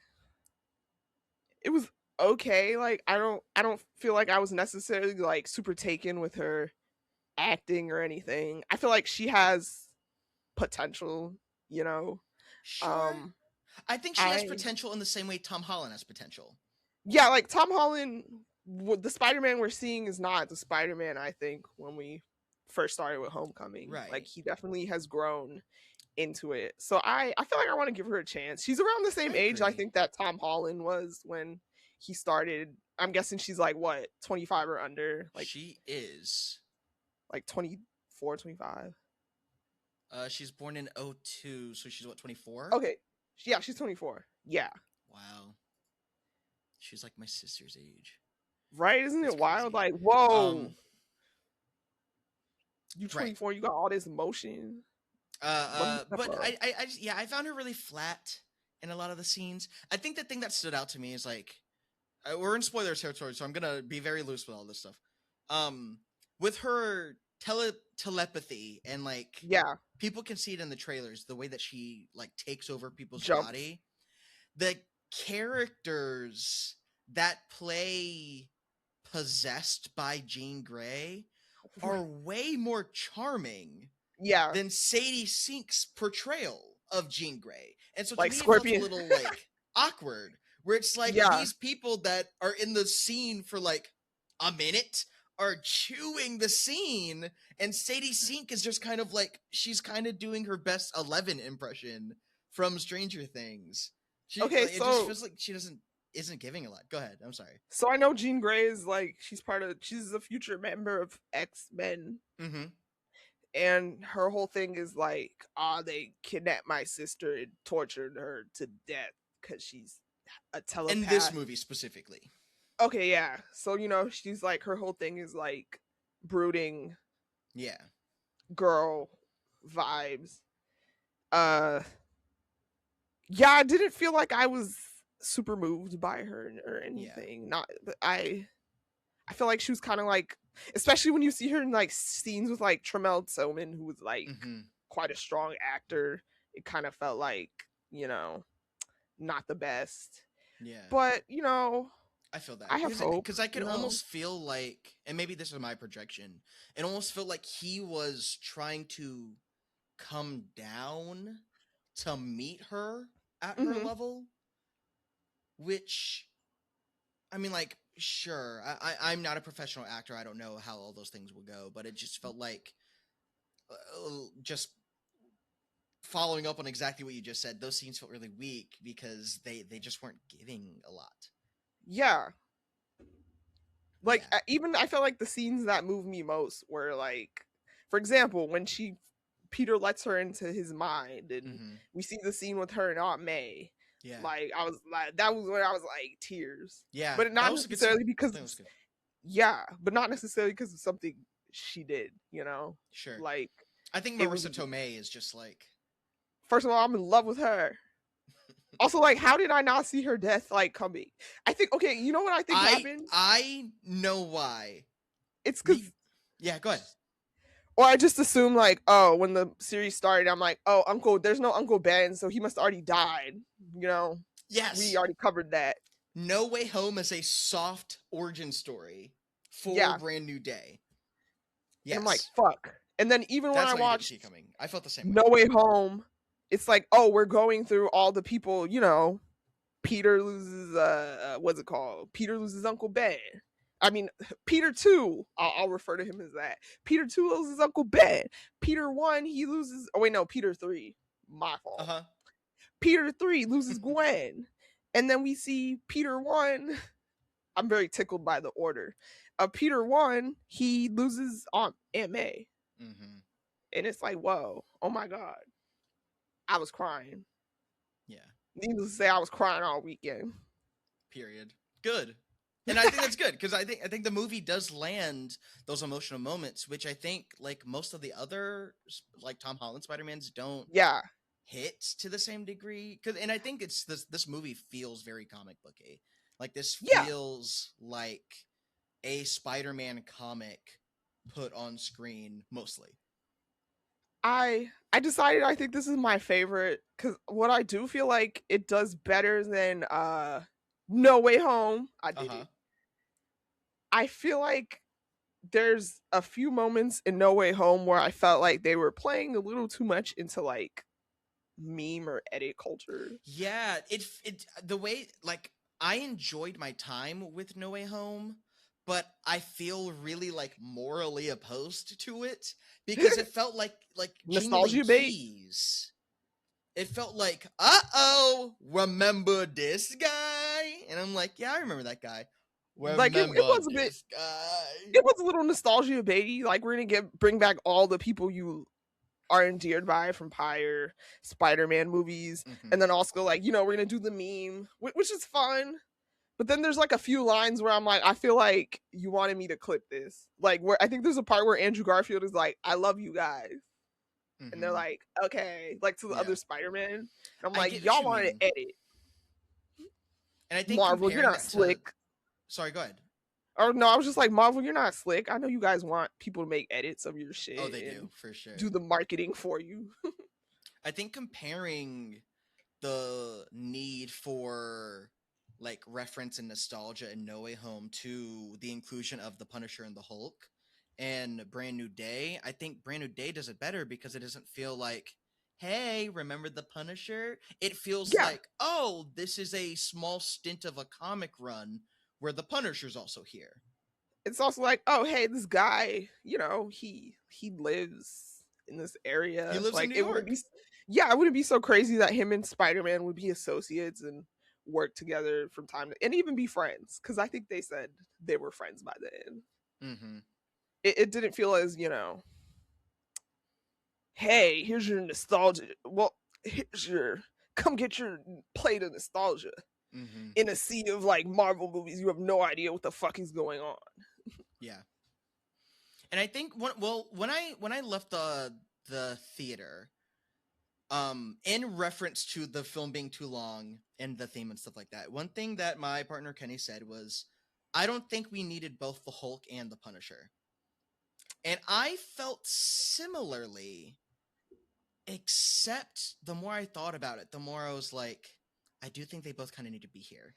it was okay. Like, I don't feel like I was necessarily like super taken with her acting or anything. I feel like she has potential, Sure. I think she has potential in the same way Tom Holland has potential. Yeah, like Tom Holland, the Spider-Man we're seeing is not the Spider-Man I think when we first started with Homecoming. Right. Like, he definitely has grown into it. So I feel like I want to give her a chance. She's around the same age I think that Tom Holland was when he started. I'm guessing she's like, what, 25 or under? Like, she is like 24, 25. She's born in 2002, so she's what, 24? Okay. Yeah, she's 24. Yeah. Wow. She's like my sister's age. Right? Isn't it wild? Like, whoa. You 24, right. You got all this emotion. But I found her really flat in a lot of the scenes. I think the thing that stood out to me is like, we're in spoiler territory, so I'm gonna be very loose with all this stuff. With her telepathy, and like Yeah. people can see it in the trailers, the way that she like takes over people's Jumps. body. The characters that play possessed by Jean Grey are way more charming Yeah. than Sadie Sink's portrayal of Jean Grey. And so to Like me Scorpion. it felt a little like awkward, where it's like these people that are in the scene for like a minute are chewing the scene, and Sadie Sink is just kind of like, she's kind of doing her best 11 impression from Stranger Things. It just feels like she isn't giving a lot. Go ahead. I'm sorry. So I know Jean Grey is like, she's a future member of X-Men. Mm-hmm. And her whole thing is like, they kidnapped my sister and tortured her to death because she's a telepath. In this movie specifically. Okay, yeah. So, she's like, her whole thing is like brooding. Yeah. Girl vibes. Yeah, I didn't feel like I was super moved by her or anything. Yeah. I feel like she was kind of like, especially when you see her in like scenes with like Tremel Tillman, who was like quite a strong actor. It kind of felt like, not the best. Yeah. But, I feel that. I have hope. Because I could almost feel like, and maybe this is my projection, it almost felt like he was trying to come down to meet her at her level, which, I mean, like, sure, I'm not a professional actor. I don't know how all those things will go, but it just felt like, just following up on exactly what you just said, those scenes felt really weak because they just weren't giving a lot. Yeah. Like, even I felt like the scenes that moved me most were like, for example, when Peter lets her into his mind, and we see the scene with her and Aunt May. Yeah. Like, I was like, that was when I was like, tears. Yeah. But not necessarily because, but not necessarily because of something she did, Sure. Like, I think Marissa Tomei is just like, first of all, I'm in love with her. Also, like, how did I not see her death, like, coming? I think, okay, you know what I think happened? I know why. It's because... Yeah, go ahead. Or I just assume, like, when the series started, I'm like, there's no Uncle Ben, so he must already died, Yes. We already covered that. No Way Home is a soft origin story for a brand new day. Yes. And I'm like, fuck. And then even when I watched I felt the same way. No Way Home, it's like, we're going through all the people, Peter loses, what's it called? Peter loses Uncle Ben. I mean, Peter 2, I'll refer to him as that. Peter 2 loses Uncle Ben. Peter 1, he loses, Peter 3. My fault. Uh-huh. Peter 3 loses Gwen. And then we see Peter 1, I'm very tickled by the order. Peter 1, he loses Aunt May. Mm-hmm. And it's like, whoa, oh my God. I was crying. Yeah. Needless to say, I was crying all weekend. Period. Good. And I think that's good, because I think the movie does land those emotional moments, which I think, like, most of the other, like, Tom Holland Spider-Mans don't hit to the same degree. And I think it's this movie feels very comic booky. Like, this feels like a Spider-Man comic put on screen, mostly. I decided I think this is my favorite, because what I do feel like it does better than No Way Home. I did it. I feel like there's a few moments in No Way Home where I felt like they were playing a little too much into like meme or edit culture. Yeah, the way, like, I enjoyed my time with No Way Home, but I feel really like morally opposed to it because it felt like nostalgia bait. It felt like, remember this guy? And I'm like, yeah, I remember that guy. Like it was a bit. It was a little nostalgia baity. Like, we're gonna bring back all the people you are endeared by from prior Spider-Man movies, and then also like, we're gonna do the meme, which is fun. But then there's like a few lines where I'm like, I feel like you wanted me to clip this. Like, where I think there's a part where Andrew Garfield is like, "I love you guys," and they're like, "Okay," like to the other Spider-Man. And I'm like, y'all want to edit. And I think Marvel, you're not slick. Sorry, go ahead. Or no, I was just like, Marvel, you're not slick. I know you guys want people to make edits of your shit. Oh, they and do, for sure. do the marketing for you. I think comparing the need for like reference and nostalgia in No Way Home to the inclusion of the Punisher and the Hulk and Brand New Day, I think Brand New Day does it better because it doesn't feel like, hey, remember the Punisher? It feels Yeah. like, oh, this is a small stint of a comic run where the Punisher's also here. It's also like, oh, hey, this guy, he lives in this area. He lives in Like, New it wouldn't York. be, yeah, it wouldn't be so crazy that him and Spider-Man would be associates and work together from time to, and even be friends. Because I think they said they were friends by then. Mm-hmm. It didn't feel as, hey, here's your nostalgia. Well, come get your plate of nostalgia. Mm-hmm. In a sea of like Marvel movies, you have no idea what the fuck is going on. Yeah. And I think when I left the theater, in reference to the film being too long and the theme and stuff like that, one thing that my partner Kenny said was, I don't think we needed both the Hulk and the Punisher. And I felt similarly, except the more I thought about it, the more I was like, I do think they both kind of need to be here.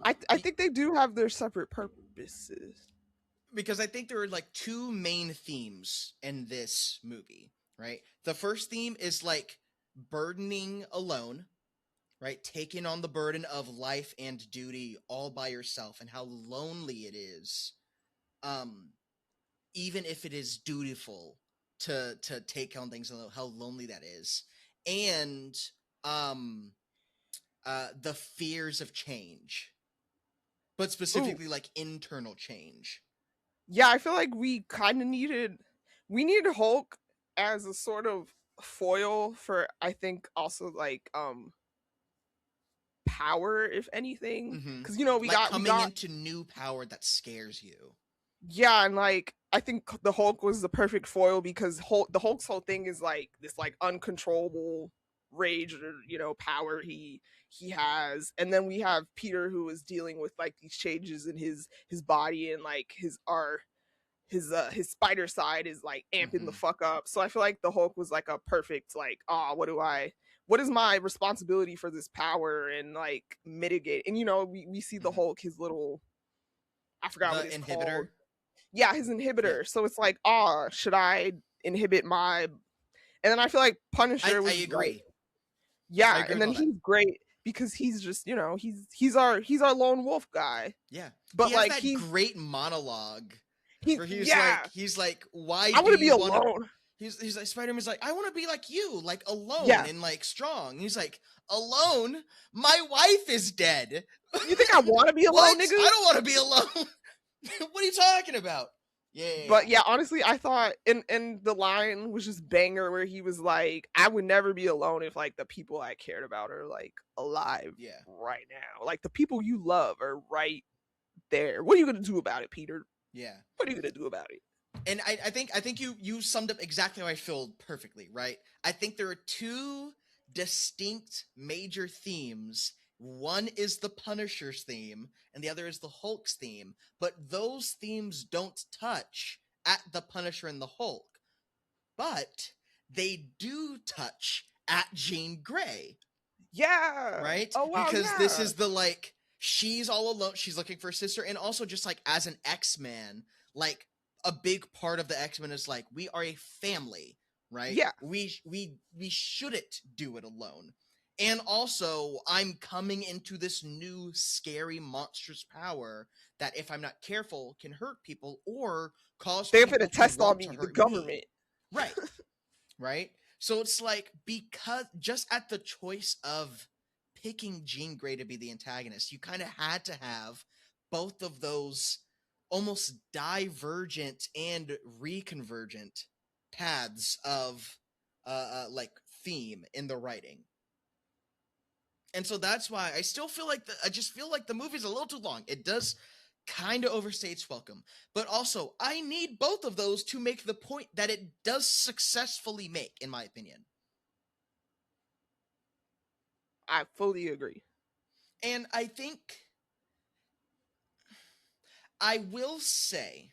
I think they do have their separate purposes. Because I think there are like two main themes in this movie, right? The first theme is like burdening alone, right? Taking on the burden of life and duty all by yourself and how lonely it is. Even if it is dutiful to take on things, how lonely that is. And the fears of change. But specifically like internal change. Yeah, I feel like we needed Hulk as a sort of foil for, I think, also like power, if anything, because we like we coming got into new power that scares you. Yeah, and like I think the Hulk was the perfect foil because the Hulk's whole thing is like this like uncontrollable rage or power he has, and then we have Peter who is dealing with like these changes in his body, and like his spider side is like amping the fuck up. So I feel like the Hulk was like a perfect like, what is my responsibility for this power and like mitigate. And we see the Hulk, his little, I forgot what it's inhibitor called. Yeah, his inhibitor. Yeah. So it's like, should I inhibit my? And then I feel like Punisher was I agree. like, yeah, I agree and then he's great because he's just he's our lone wolf guy. Yeah, but he has like that great monologue where he's like, why I do you be want alone? He's like, Spider-Man's like, I want to be like you, like alone and like strong. And he's like, alone? My wife is dead. You think I want to be alone, nigga? I don't want to be alone. What are you talking about? Yeah. But yeah, honestly, I thought and the line was just banger where he was like, I would never be alone if like the people I cared about are like alive right now. Like the people you love are right there. What are you gonna do about it, Peter? Yeah. What are you gonna do about it? And I think you summed up exactly how I feel perfectly, right? I think there are two distinct major themes. One is the Punisher's theme, and the other is the Hulk's theme. But those themes don't touch at the Punisher and the Hulk. But they do touch at Jean Grey. Yeah. Right? Oh, wow, because this is the like, she's all alone. She's looking for a sister. And also just like as an X-Man, like a big part of the X-Men is like, we are a family, right? Yeah. We shouldn't do it alone. And also, I'm coming into this new scary monstrous power that if I'm not careful can hurt people or cause they're people gonna to test on me, the government. Me. Right. Right? So it's like, because just at the choice of picking Jean Grey to be the antagonist, you kind of had to have both of those almost divergent and reconvergent paths of like theme in the writing. And so that's why I still feel like I just feel like the movie's a little too long. It does kind of overstay its welcome. But also, I need both of those to make the point that it does successfully make, in my opinion. I fully agree. And I think I will say,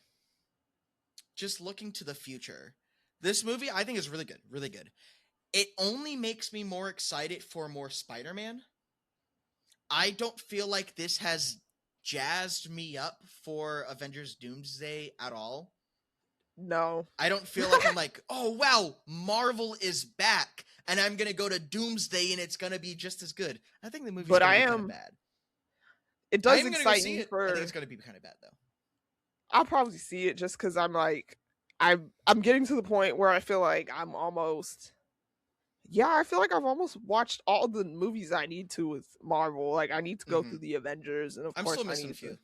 just looking to the future, this movie I think is really good, really good. It only makes me more excited for more Spider-Man. I don't feel like this has jazzed me up for Avengers Doomsday at all. No. I don't feel like I'm like, oh wow, Marvel is back, and I'm gonna go to Doomsday and it's gonna be just as good. I think the movie's gonna be kind of bad. It does excite me for. I think it's gonna be kind of bad though. I'll probably see it just because I'm like, I'm getting to the point where I feel like I'm almost. Yeah, I feel like I've almost watched all the movies I need to with Marvel. Like I need to go through the Avengers, and of course still missing I need a few.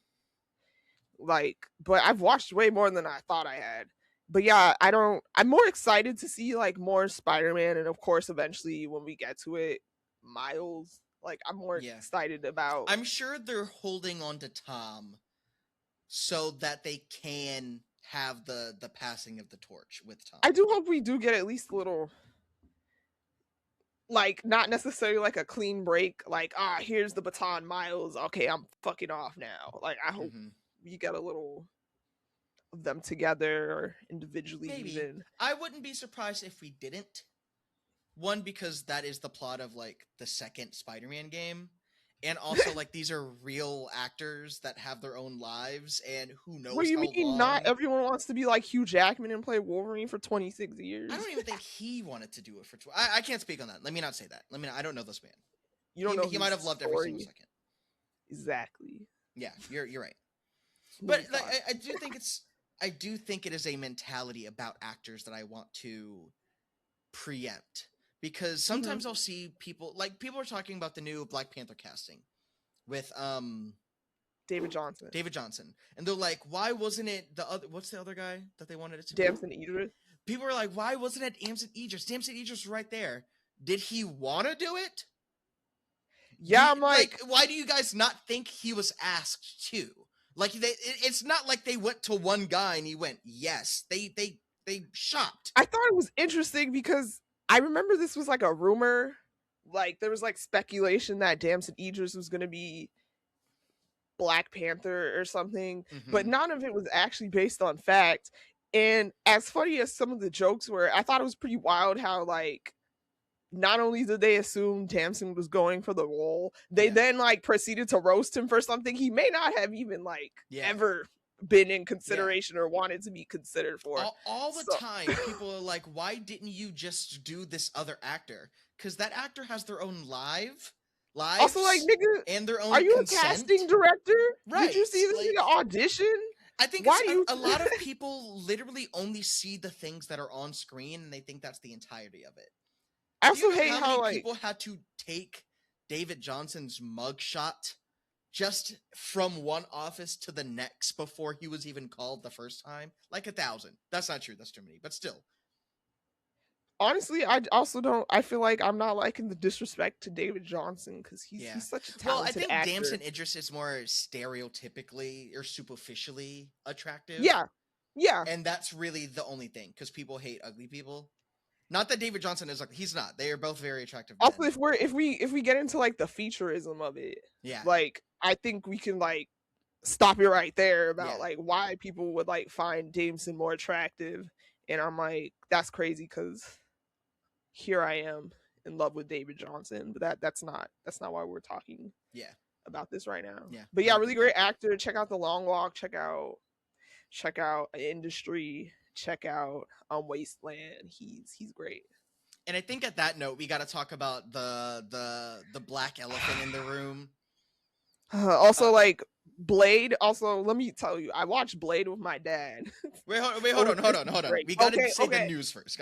But I've watched way more than I thought I had. But yeah, I'm more excited to see like more Spider-Man, and of course eventually when we get to it, Miles. Like I'm more excited about. I'm sure they're holding on to Tom so that they can have the passing of the torch with Tom. I do hope we do get at least a little, like, not necessarily like a clean break, like, here's the baton, Miles, okay, I'm fucking off now. Like I hope we get a little of them together or individually. Maybe. Even I wouldn't be surprised if we didn't. One, because that is the plot of like the second Spider-Man game. And also, like, these are real actors that have their own lives, and who knows what do you how mean long... not everyone wants to be like Hugh Jackman and play Wolverine for 26 years? I don't even think he wanted to do it for... I can't speak on that. Let me not say that. I don't know this man. You don't know he might have loved every single second. Exactly. Yeah, you're right. But like, I do think it is a mentality about actors that I want to preempt. Because sometimes I'll see people are talking about the new Black Panther casting with David Johnson. And they're like, why wasn't it what's the other guy that they wanted it to Damson Idris? People were like, why wasn't it Damson Idris? Damson Idris was right there. Did he want to do it? Yeah, I'm like, why do you guys not think he was asked to? Like it's not like they went to one guy and he went, yes. They shopped. I thought it was interesting because I remember this was like a rumor, like there was like speculation that Damson Idris was going to be Black Panther or something, but none of it was actually based on fact. And as funny as some of the jokes were, I thought it was pretty wild how like not only did they assume Damson was going for the role, they then like proceeded to roast him for something he may not have even like ever been in consideration or wanted to be considered for. All the time people are like, why didn't you just do this other actor? Because that actor has their own lives also, like, nigga, and their own are you consent? A casting director? Right. Did you see this nigga audition? I think a lot of people literally only see the things that are on screen and they think that's the entirety of it. I also hate how many people had to take David Johnson's mugshot just from one office to the next before he was even called the first time? Like 1,000. That's not true. That's too many. But still. Honestly, I feel like I'm not liking the disrespect to David Johnson because he's such a talented actor. I think Damson Idris is more stereotypically or superficially attractive. Yeah. And that's really the only thing, because people hate ugly people. Not that David Johnson is ugly. He's not. They are both very attractive men. Also, if we get into like the featureism of it, like I think we can like stop it right there about like why people would like find Damson more attractive, and I'm like, that's crazy because here I am in love with David Johnson, but that's not why we're talking about this right now. But really great actor. Check out The Long Walk. Check out Industry. Check out Wasteland. He's great. And I think at that note, we got to talk about the black elephant in the room. Also, like Blade. Also, let me tell you, I watched Blade with my dad. Wait, hold on. We got to say the news first.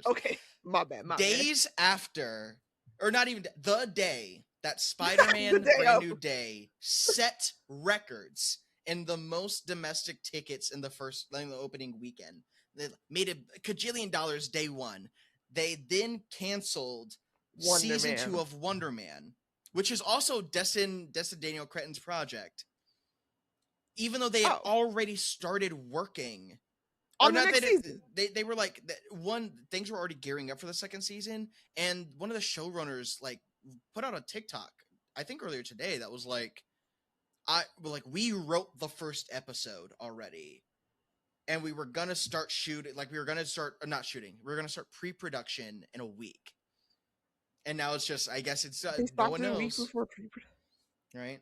Okay, my bad. Days after, or not even the day that Spider-Man Brand New Day set records in the most domestic tickets in the opening weekend. They made a cajillion dollars day one. They then canceled season 2 of Wonder Man, which is also Destin Daniel Cretton's project. Even though they had already started working on the next season. They were like, things were already gearing up for the second season, and one of the showrunners like put out a TikTok, I think earlier today, that was like, we wrote the first episode already, and we were gonna start shooting. Like we were gonna start not shooting. We were gonna start pre-production in a week, and now it's just I guess it's They no stopped one it a week knows, before pre-production. right?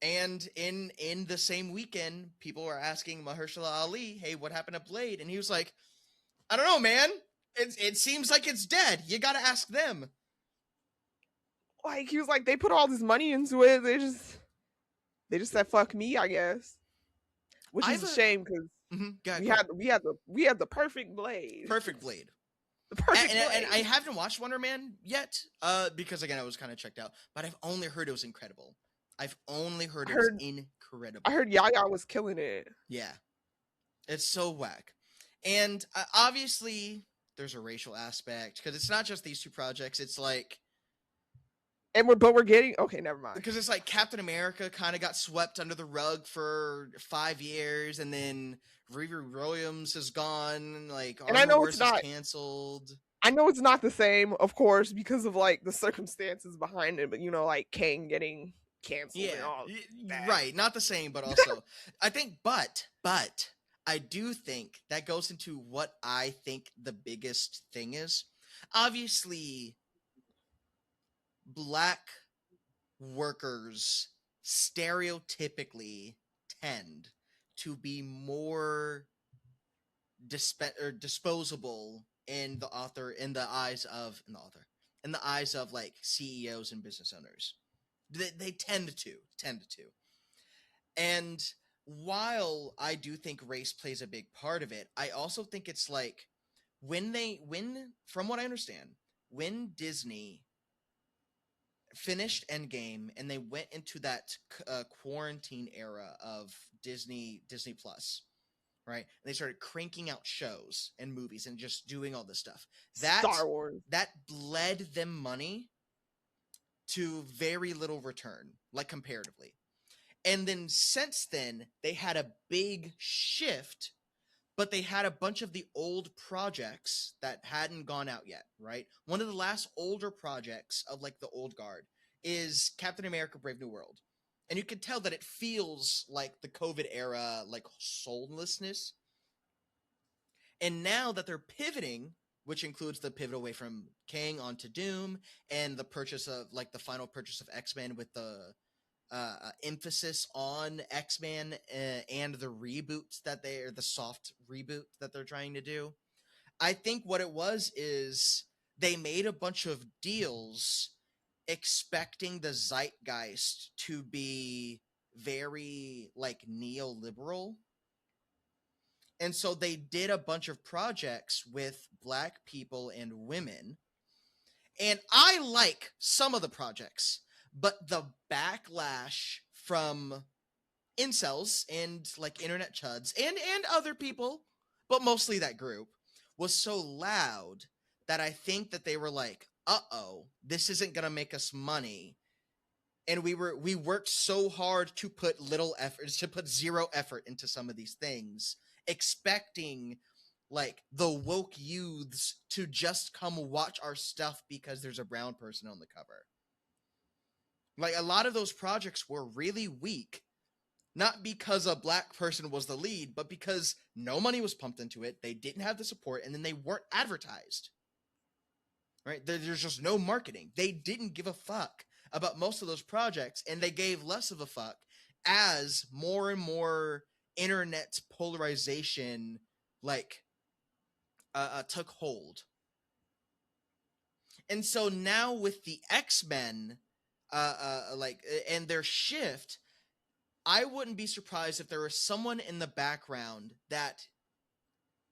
And in the same weekend, people were asking Mahershala Ali, "Hey, what happened to Blade?" And he was like, "I don't know, man. It seems like it's dead. You gotta ask them." Like he was like, they put all this money into it. They just said fuck me, I guess. Which is a shame because we had the perfect Blade. Perfect Blade. The perfect Blade. And I haven't watched Wonder Man yet, because again I was kind of checked out. But I've only heard it was incredible. I've only heard it was incredible. I heard Yaya was killing it. Yeah, it's so whack. And obviously there's a racial aspect because it's not just these two projects. It's like, but we're getting okay. Never mind. Because it's like Captain America kind of got swept under the rug for 5 years, and then Riri Williams is gone. Like, and I know Wars it's not canceled. I know it's not the same, of course, because of like the circumstances behind it. But like Kang getting canceled and all that. Right, not the same, but also I think, but I do think that goes into what I think the biggest thing is. Obviously, Black workers stereotypically tend to be more disposable in the eyes of like CEOs and business owners. They tend to. And while I do think race plays a big part of it, I also think it's like from what I understand, when Disney finished Endgame and they went into that quarantine era of Disney Plus, right? And they started cranking out shows and movies and just doing all this stuff. Star Wars. That bled them money to very little return, like comparatively. And then since then, they had a big shift, but they had a bunch of the old projects that hadn't gone out yet, right? One of the last older projects of like the old guard is Captain America Brave New World. And you can tell that it feels like the COVID era, like soullessness. And now that they're pivoting, which includes the pivot away from Kang onto Doom and the purchase of like the final purchase of X-Men with the emphasis on X-Men and the reboots the soft reboot that they're trying to do. I think what it was is they made a bunch of deals expecting the zeitgeist to be very like neoliberal. And so they did a bunch of projects with Black people and women. And I like some of the projects, but the backlash from incels and like internet chuds and other people, but mostly that group, was so loud that I think that they were like, uh-oh, this isn't going to make us money. And we worked so hard to put zero effort into some of these things, expecting like the woke youths to just come watch our stuff because there's a brown person on the cover. Like a lot of those projects were really weak, not because a Black person was the lead, but because no money was pumped into it. They didn't have the support, and then they weren't advertised. Right? There's just no marketing. They didn't give a fuck about most of those projects, and they gave less of a fuck as more and more internet polarization like took hold. And so now with the X-Men and their shift, I wouldn't be surprised if there was someone in the background that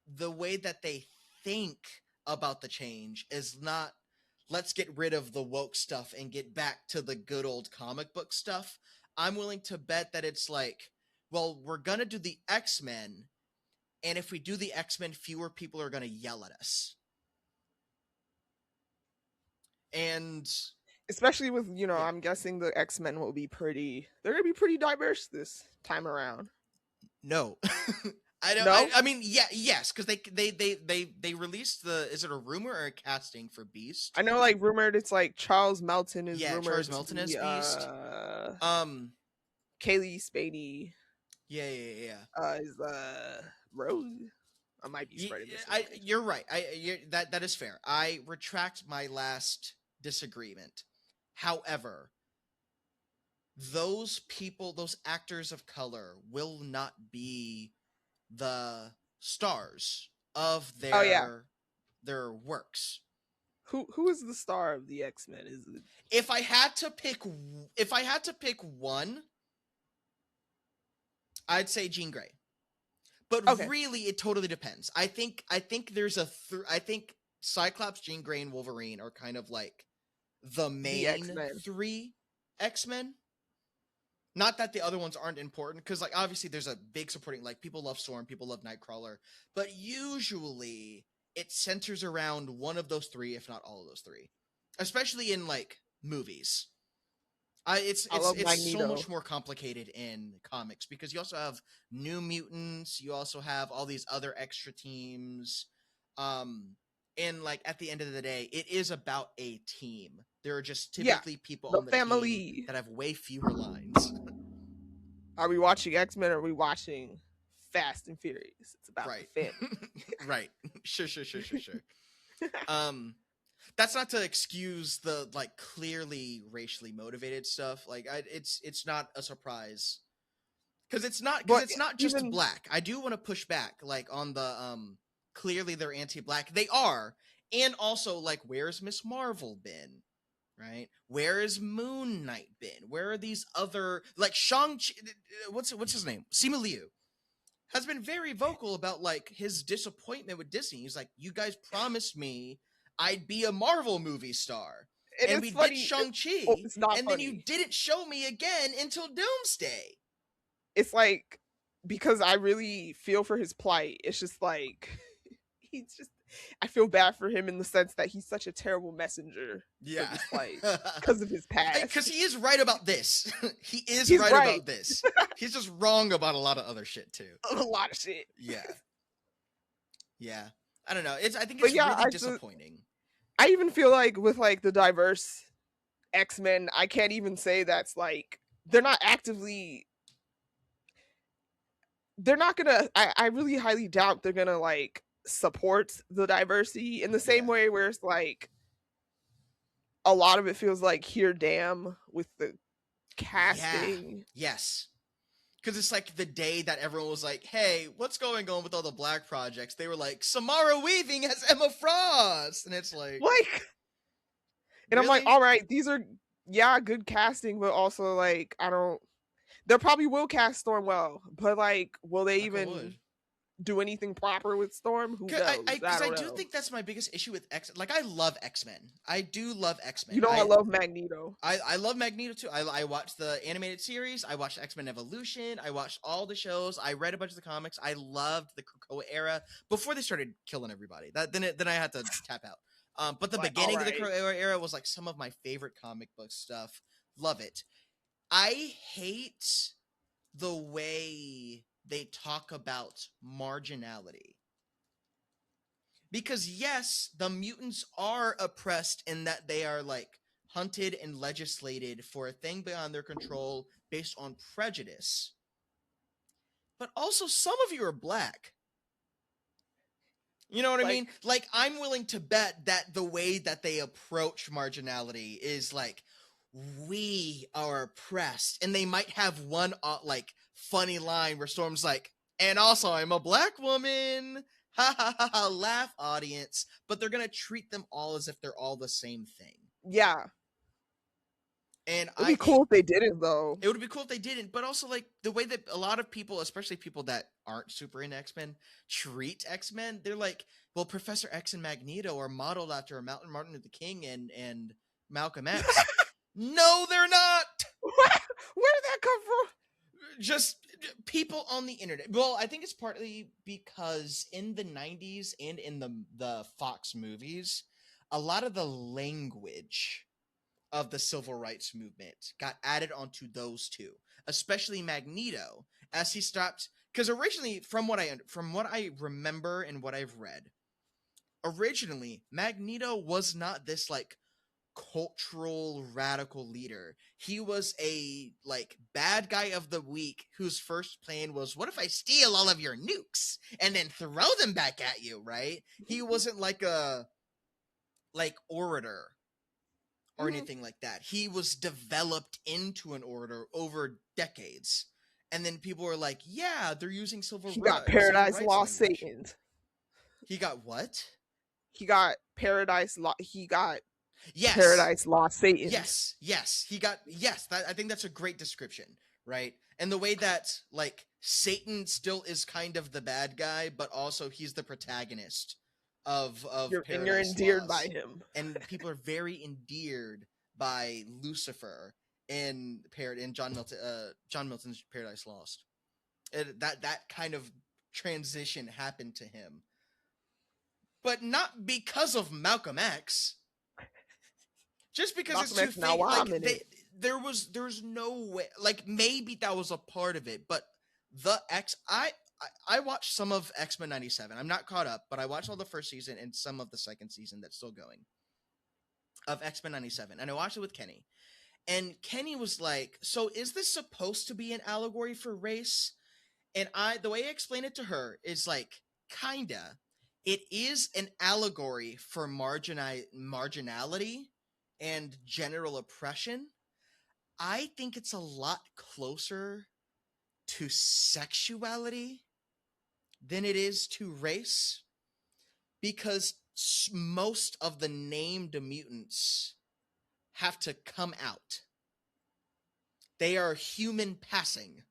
the way that they think about the change is not, let's get rid of the woke stuff and get back to the good old comic book stuff. I'm willing to bet that it's like, well, we're going to do the X-Men, and if we do the X-Men, fewer people are going to yell at us. And especially with, I'm guessing the X-Men they're going to be pretty diverse this time around. No. I don't. No? I mean, yes, because they released is it a rumor or a casting for Beast? I know, like rumored, it's like Charles Melton is rumored. Charles Melton as Beast. Kaylee Spaney. Yeah. Is Rose. I might be spreading this. You're right. That is fair. I retract my last disagreement. However, those people, those actors of color, will not be the stars of their works. Who is the star of the X-Men? Is it? If I had to pick one, I'd say Jean Grey. But really, it totally depends. I think there's I think Cyclops, Jean Grey, and Wolverine are kind of like the main three X-Men. Not that the other ones aren't important, because like obviously there's a big supporting, like people love Storm, people love Nightcrawler, but usually it centers around one of those three, if not all of those three, especially in like movies. It's so much more complicated in comics, because you also have New Mutants, you also have all these other extra teams, and like at the end of the day, it is about a team. There are just typically people on the family team that have way fewer lines. Are we watching X-Men, or are we watching Fast and Furious? It's about the family. Right. Sure. That's not to excuse the like clearly racially motivated stuff. Like it's not a surprise, because it's not just black. I do want to push back like on the clearly they're anti-black. They are, and also like where's Miss Marvel been? Right? Where is Moon Knight been? Where are these other like Shang-Chi? What's his name? Simu Liu has been very vocal about like his disappointment with Disney. He's like, you guys promised me I'd be a Marvel movie star, and we did Shang-Chi, then you didn't show me again until Doomsday. It's like, because I really feel for his plight. It's just like I feel bad for him in the sense that he's such a terrible messenger. Yeah, because of his past. Because he is right about this. He's right about this. He's just wrong about a lot of other shit too. A lot of shit. Yeah. I don't know. I think it's really disappointing. I even feel like with like the diverse X-Men, I can't even say that's like they're not gonna. I really highly doubt they're gonna like support the diversity in the same way where it's like a lot of it feels like here damn with the casting. Yes. Because it's like the day that everyone was like, hey, what's going on with all the black projects? They were like, Samara Weaving as Emma Frost. And it's like... And really? I'm like, all right, these are, good casting, but also like, they probably will cast Storm well, but like, will they even do anything proper with Storm? Who knows? Because I do think that's my biggest issue with X. Like, I love X-Men. I do love X-Men. You know, I love Magneto. I love Magneto too. I watched the animated series. I watched X-Men Evolution. I watched all the shows. I read a bunch of the comics. I loved the Krakoa era before they started killing everybody. Then I had to tap out. But the beginning of the Krakoa era was like some of my favorite comic book stuff. Love it. I hate the way they talk about marginality. Because yes, the mutants are oppressed in that they are like hunted and legislated for a thing beyond their control based on prejudice. But also some of you are black. You know what I mean? Like, I'm willing to bet that the way that they approach marginality is like, we are oppressed, and they might have one like funny line where Storm's like, and also I'm a black woman, ha ha ha ha, laugh audience, but they're gonna treat them all as if they're all the same thing. Yeah. And it'd be cool if they didn't, though. It would be cool if they didn't, but also like the way that a lot of people, especially people that aren't super into X-Men, treat X-Men, they're like, well, Professor X and Magneto are modeled after Martin Luther King and Malcolm X. No, they're not. Where did that come from? Just people on the internet. Well, I think it's partly because in the 90s and in the Fox movies, a lot of the language of the civil rights movement got added onto those two, especially Magneto, as he stopped. Because originally, from what I remember and what I've read, originally Magneto was not this like cultural radical leader. He was a like bad guy of the week whose first plan was, what if I steal all of your nukes and then throw them back at you, right? He wasn't like a orator or anything like that. He was developed into an orator over decades. And then people were like, yeah, they're using civil rights. He got Paradise Lost Satan. He got what? He got Paradise Lost. He got Paradise Lost Satan. Yes. He got I think that's a great description, right? And the way that like Satan still is kind of the bad guy, but also he's the protagonist of Paradise and you're endeared Lost. by him. And people are very endeared by Lucifer in John Milton's Paradise Lost. That kind of transition happened to him. But not because of Malcolm X. Just because Malcolm it's too fake. Like, there's no way. Like, maybe that was a part of it, but I watched some of X-Men 97. I'm not caught up, but I watched all the first season and some of the second season that's still going of X-Men 97. And I watched it with Kenny. And Kenny was like, so is this supposed to be an allegory for race? And the way I explained it to her is like, kinda. It is an allegory for marginality and general oppression. I think it's a lot closer to sexuality than it is to race, because most of the named mutants have to come out. They are human passing.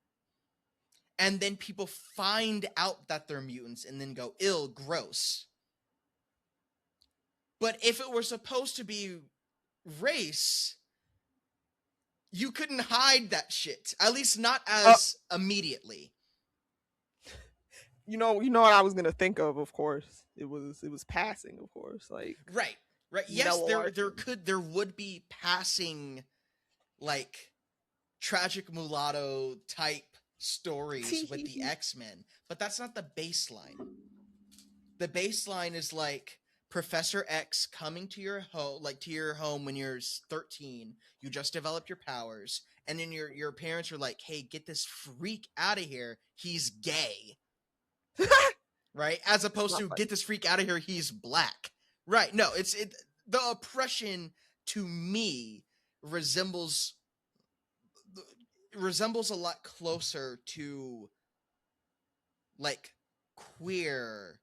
And then people find out that they're mutants and then go, ill, gross. But if it were supposed to be race, you couldn't hide that shit. At least not as immediately. You know what I was gonna think of course. It was passing, of course. Like Right. Yes, there would be passing like tragic mulatto type stories with the X-Men, but that's not the baseline. The baseline is like Professor X coming to your home when you're 13, you just developed your powers, and then your parents are like, hey, get this freak out of here, he's gay. Right? As opposed to get this freak out of here, he's black. Right. No, the oppression to me resembles a lot closer to like queer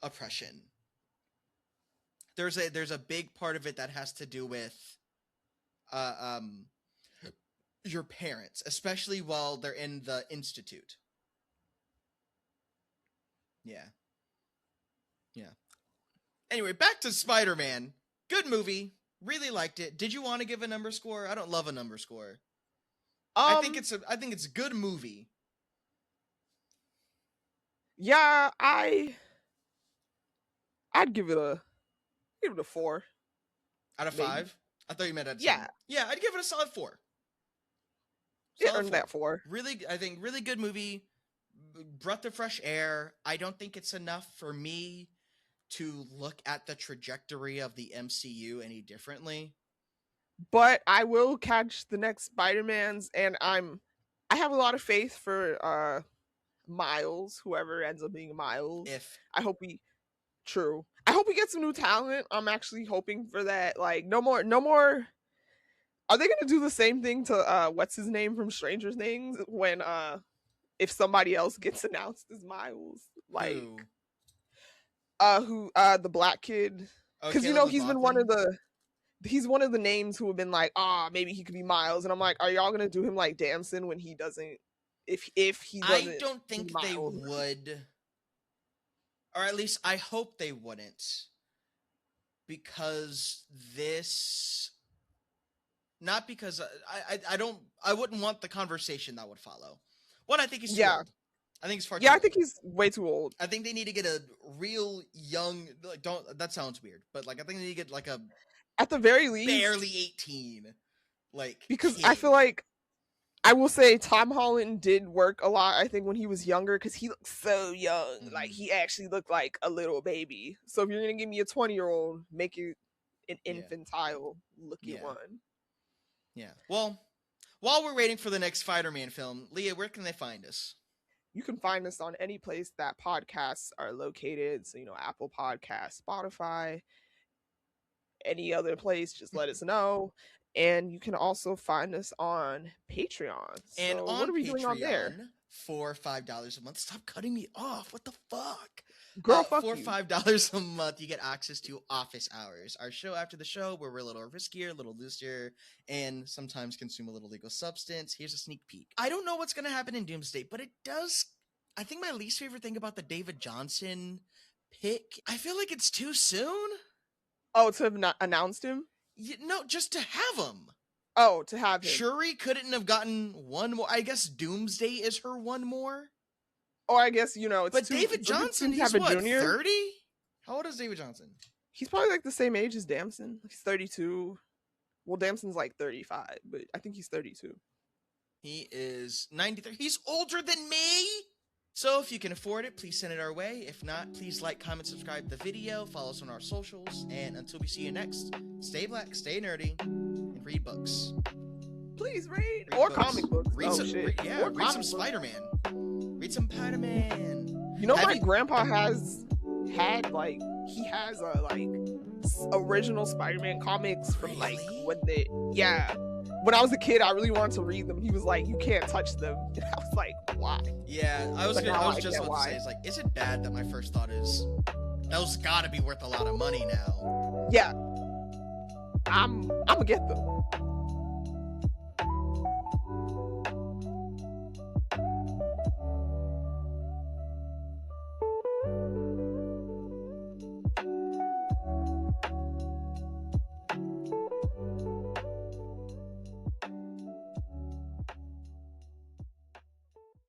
oppression. There's a big part of it that has to do with your parents, especially while they're in the institute. Yeah. Anyway, back to Spider-Man. Good movie. Really liked it. Did you want to give a number score? I don't love a number score. I think it's a good movie. Yeah, I'd give it a 4 out of 5. I thought you meant at 7. Yeah, I'd give it a solid 4. It earned that 4. I think really good movie. Breath of fresh air. I don't think it's enough for me to look at the trajectory of the MCU any differently. But I will catch the next Spider-Mans, and I have a lot of faith for Miles, whoever ends up being Miles. I hope we get some new talent. I'm actually hoping for that. Like no more. Are they gonna do the same thing to what's his name from Stranger Things when if somebody else gets announced as Miles? Like the black kid, because he's been he's one of the names who have been like, maybe he could be Miles, and I'm like, are y'all gonna do him like Damson when he doesn't? If he doesn't, I don't think they would, or at least I hope they wouldn't, because not because I wouldn't want the conversation that would follow. One, I think he's too old. I think he's far too old. I think he's way too old. I think they need to get a real young, like, that sounds weird, but like I think they need to get like a, at the very least, barely 18, like, because kid. I feel like, I will say Tom Holland did work a lot, I think, when he was younger, because he looked so young. Mm-hmm. Like, he actually looked like a little baby. So if you're going to give me a 20-year-old, make it an infantile looking one. Yeah. Well, while we're waiting for the next Spider-Man film, Leah, where can they find us? You can find us on any place that podcasts are located. So, Apple Podcasts, Spotify, any other place, just let us know. And you can also find us on Patreon. And so on what are we Patreon, doing on there? For $5 a month. Stop cutting me off. What the fuck? Girl, fuck for you. $5 a month, you get access to Office Hours, our show after the show where we're a little riskier, a little looser, and sometimes consume a little legal substance. Here's a sneak peek. I don't know what's going to happen in Doomsday, but it does. I think my least favorite thing about the David Johnson pick, I feel like it's too soon. Oh, to have not announced him? No, just to have him. Oh, to have him. Shuri couldn't have gotten one more. I guess Doomsday is her one more. Or I guess, it's but David Johnson, he's what, 30? How old is David Johnson? He's probably like the same age as Damson. He's 32. Well, Damson's like 35, but I think he's 32. He is 93. He's older than me. So if you can afford it, please send it our way. If not, please like, comment, subscribe to the video, follow us on our socials, and until we see you next, stay black, stay nerdy, and read books. Please read or books. Comic books. Read some Spider-Man. Read some Spider-Man. My grandpa has had original Spider-Man comics from when I was a kid. I really wanted to read them. He was like, "You can't touch them." And I was like, "Why?" Yeah, I was just about to say, it's like, is it bad that my first thought is those gotta be worth a lot of money now? Yeah, I'm gonna get them.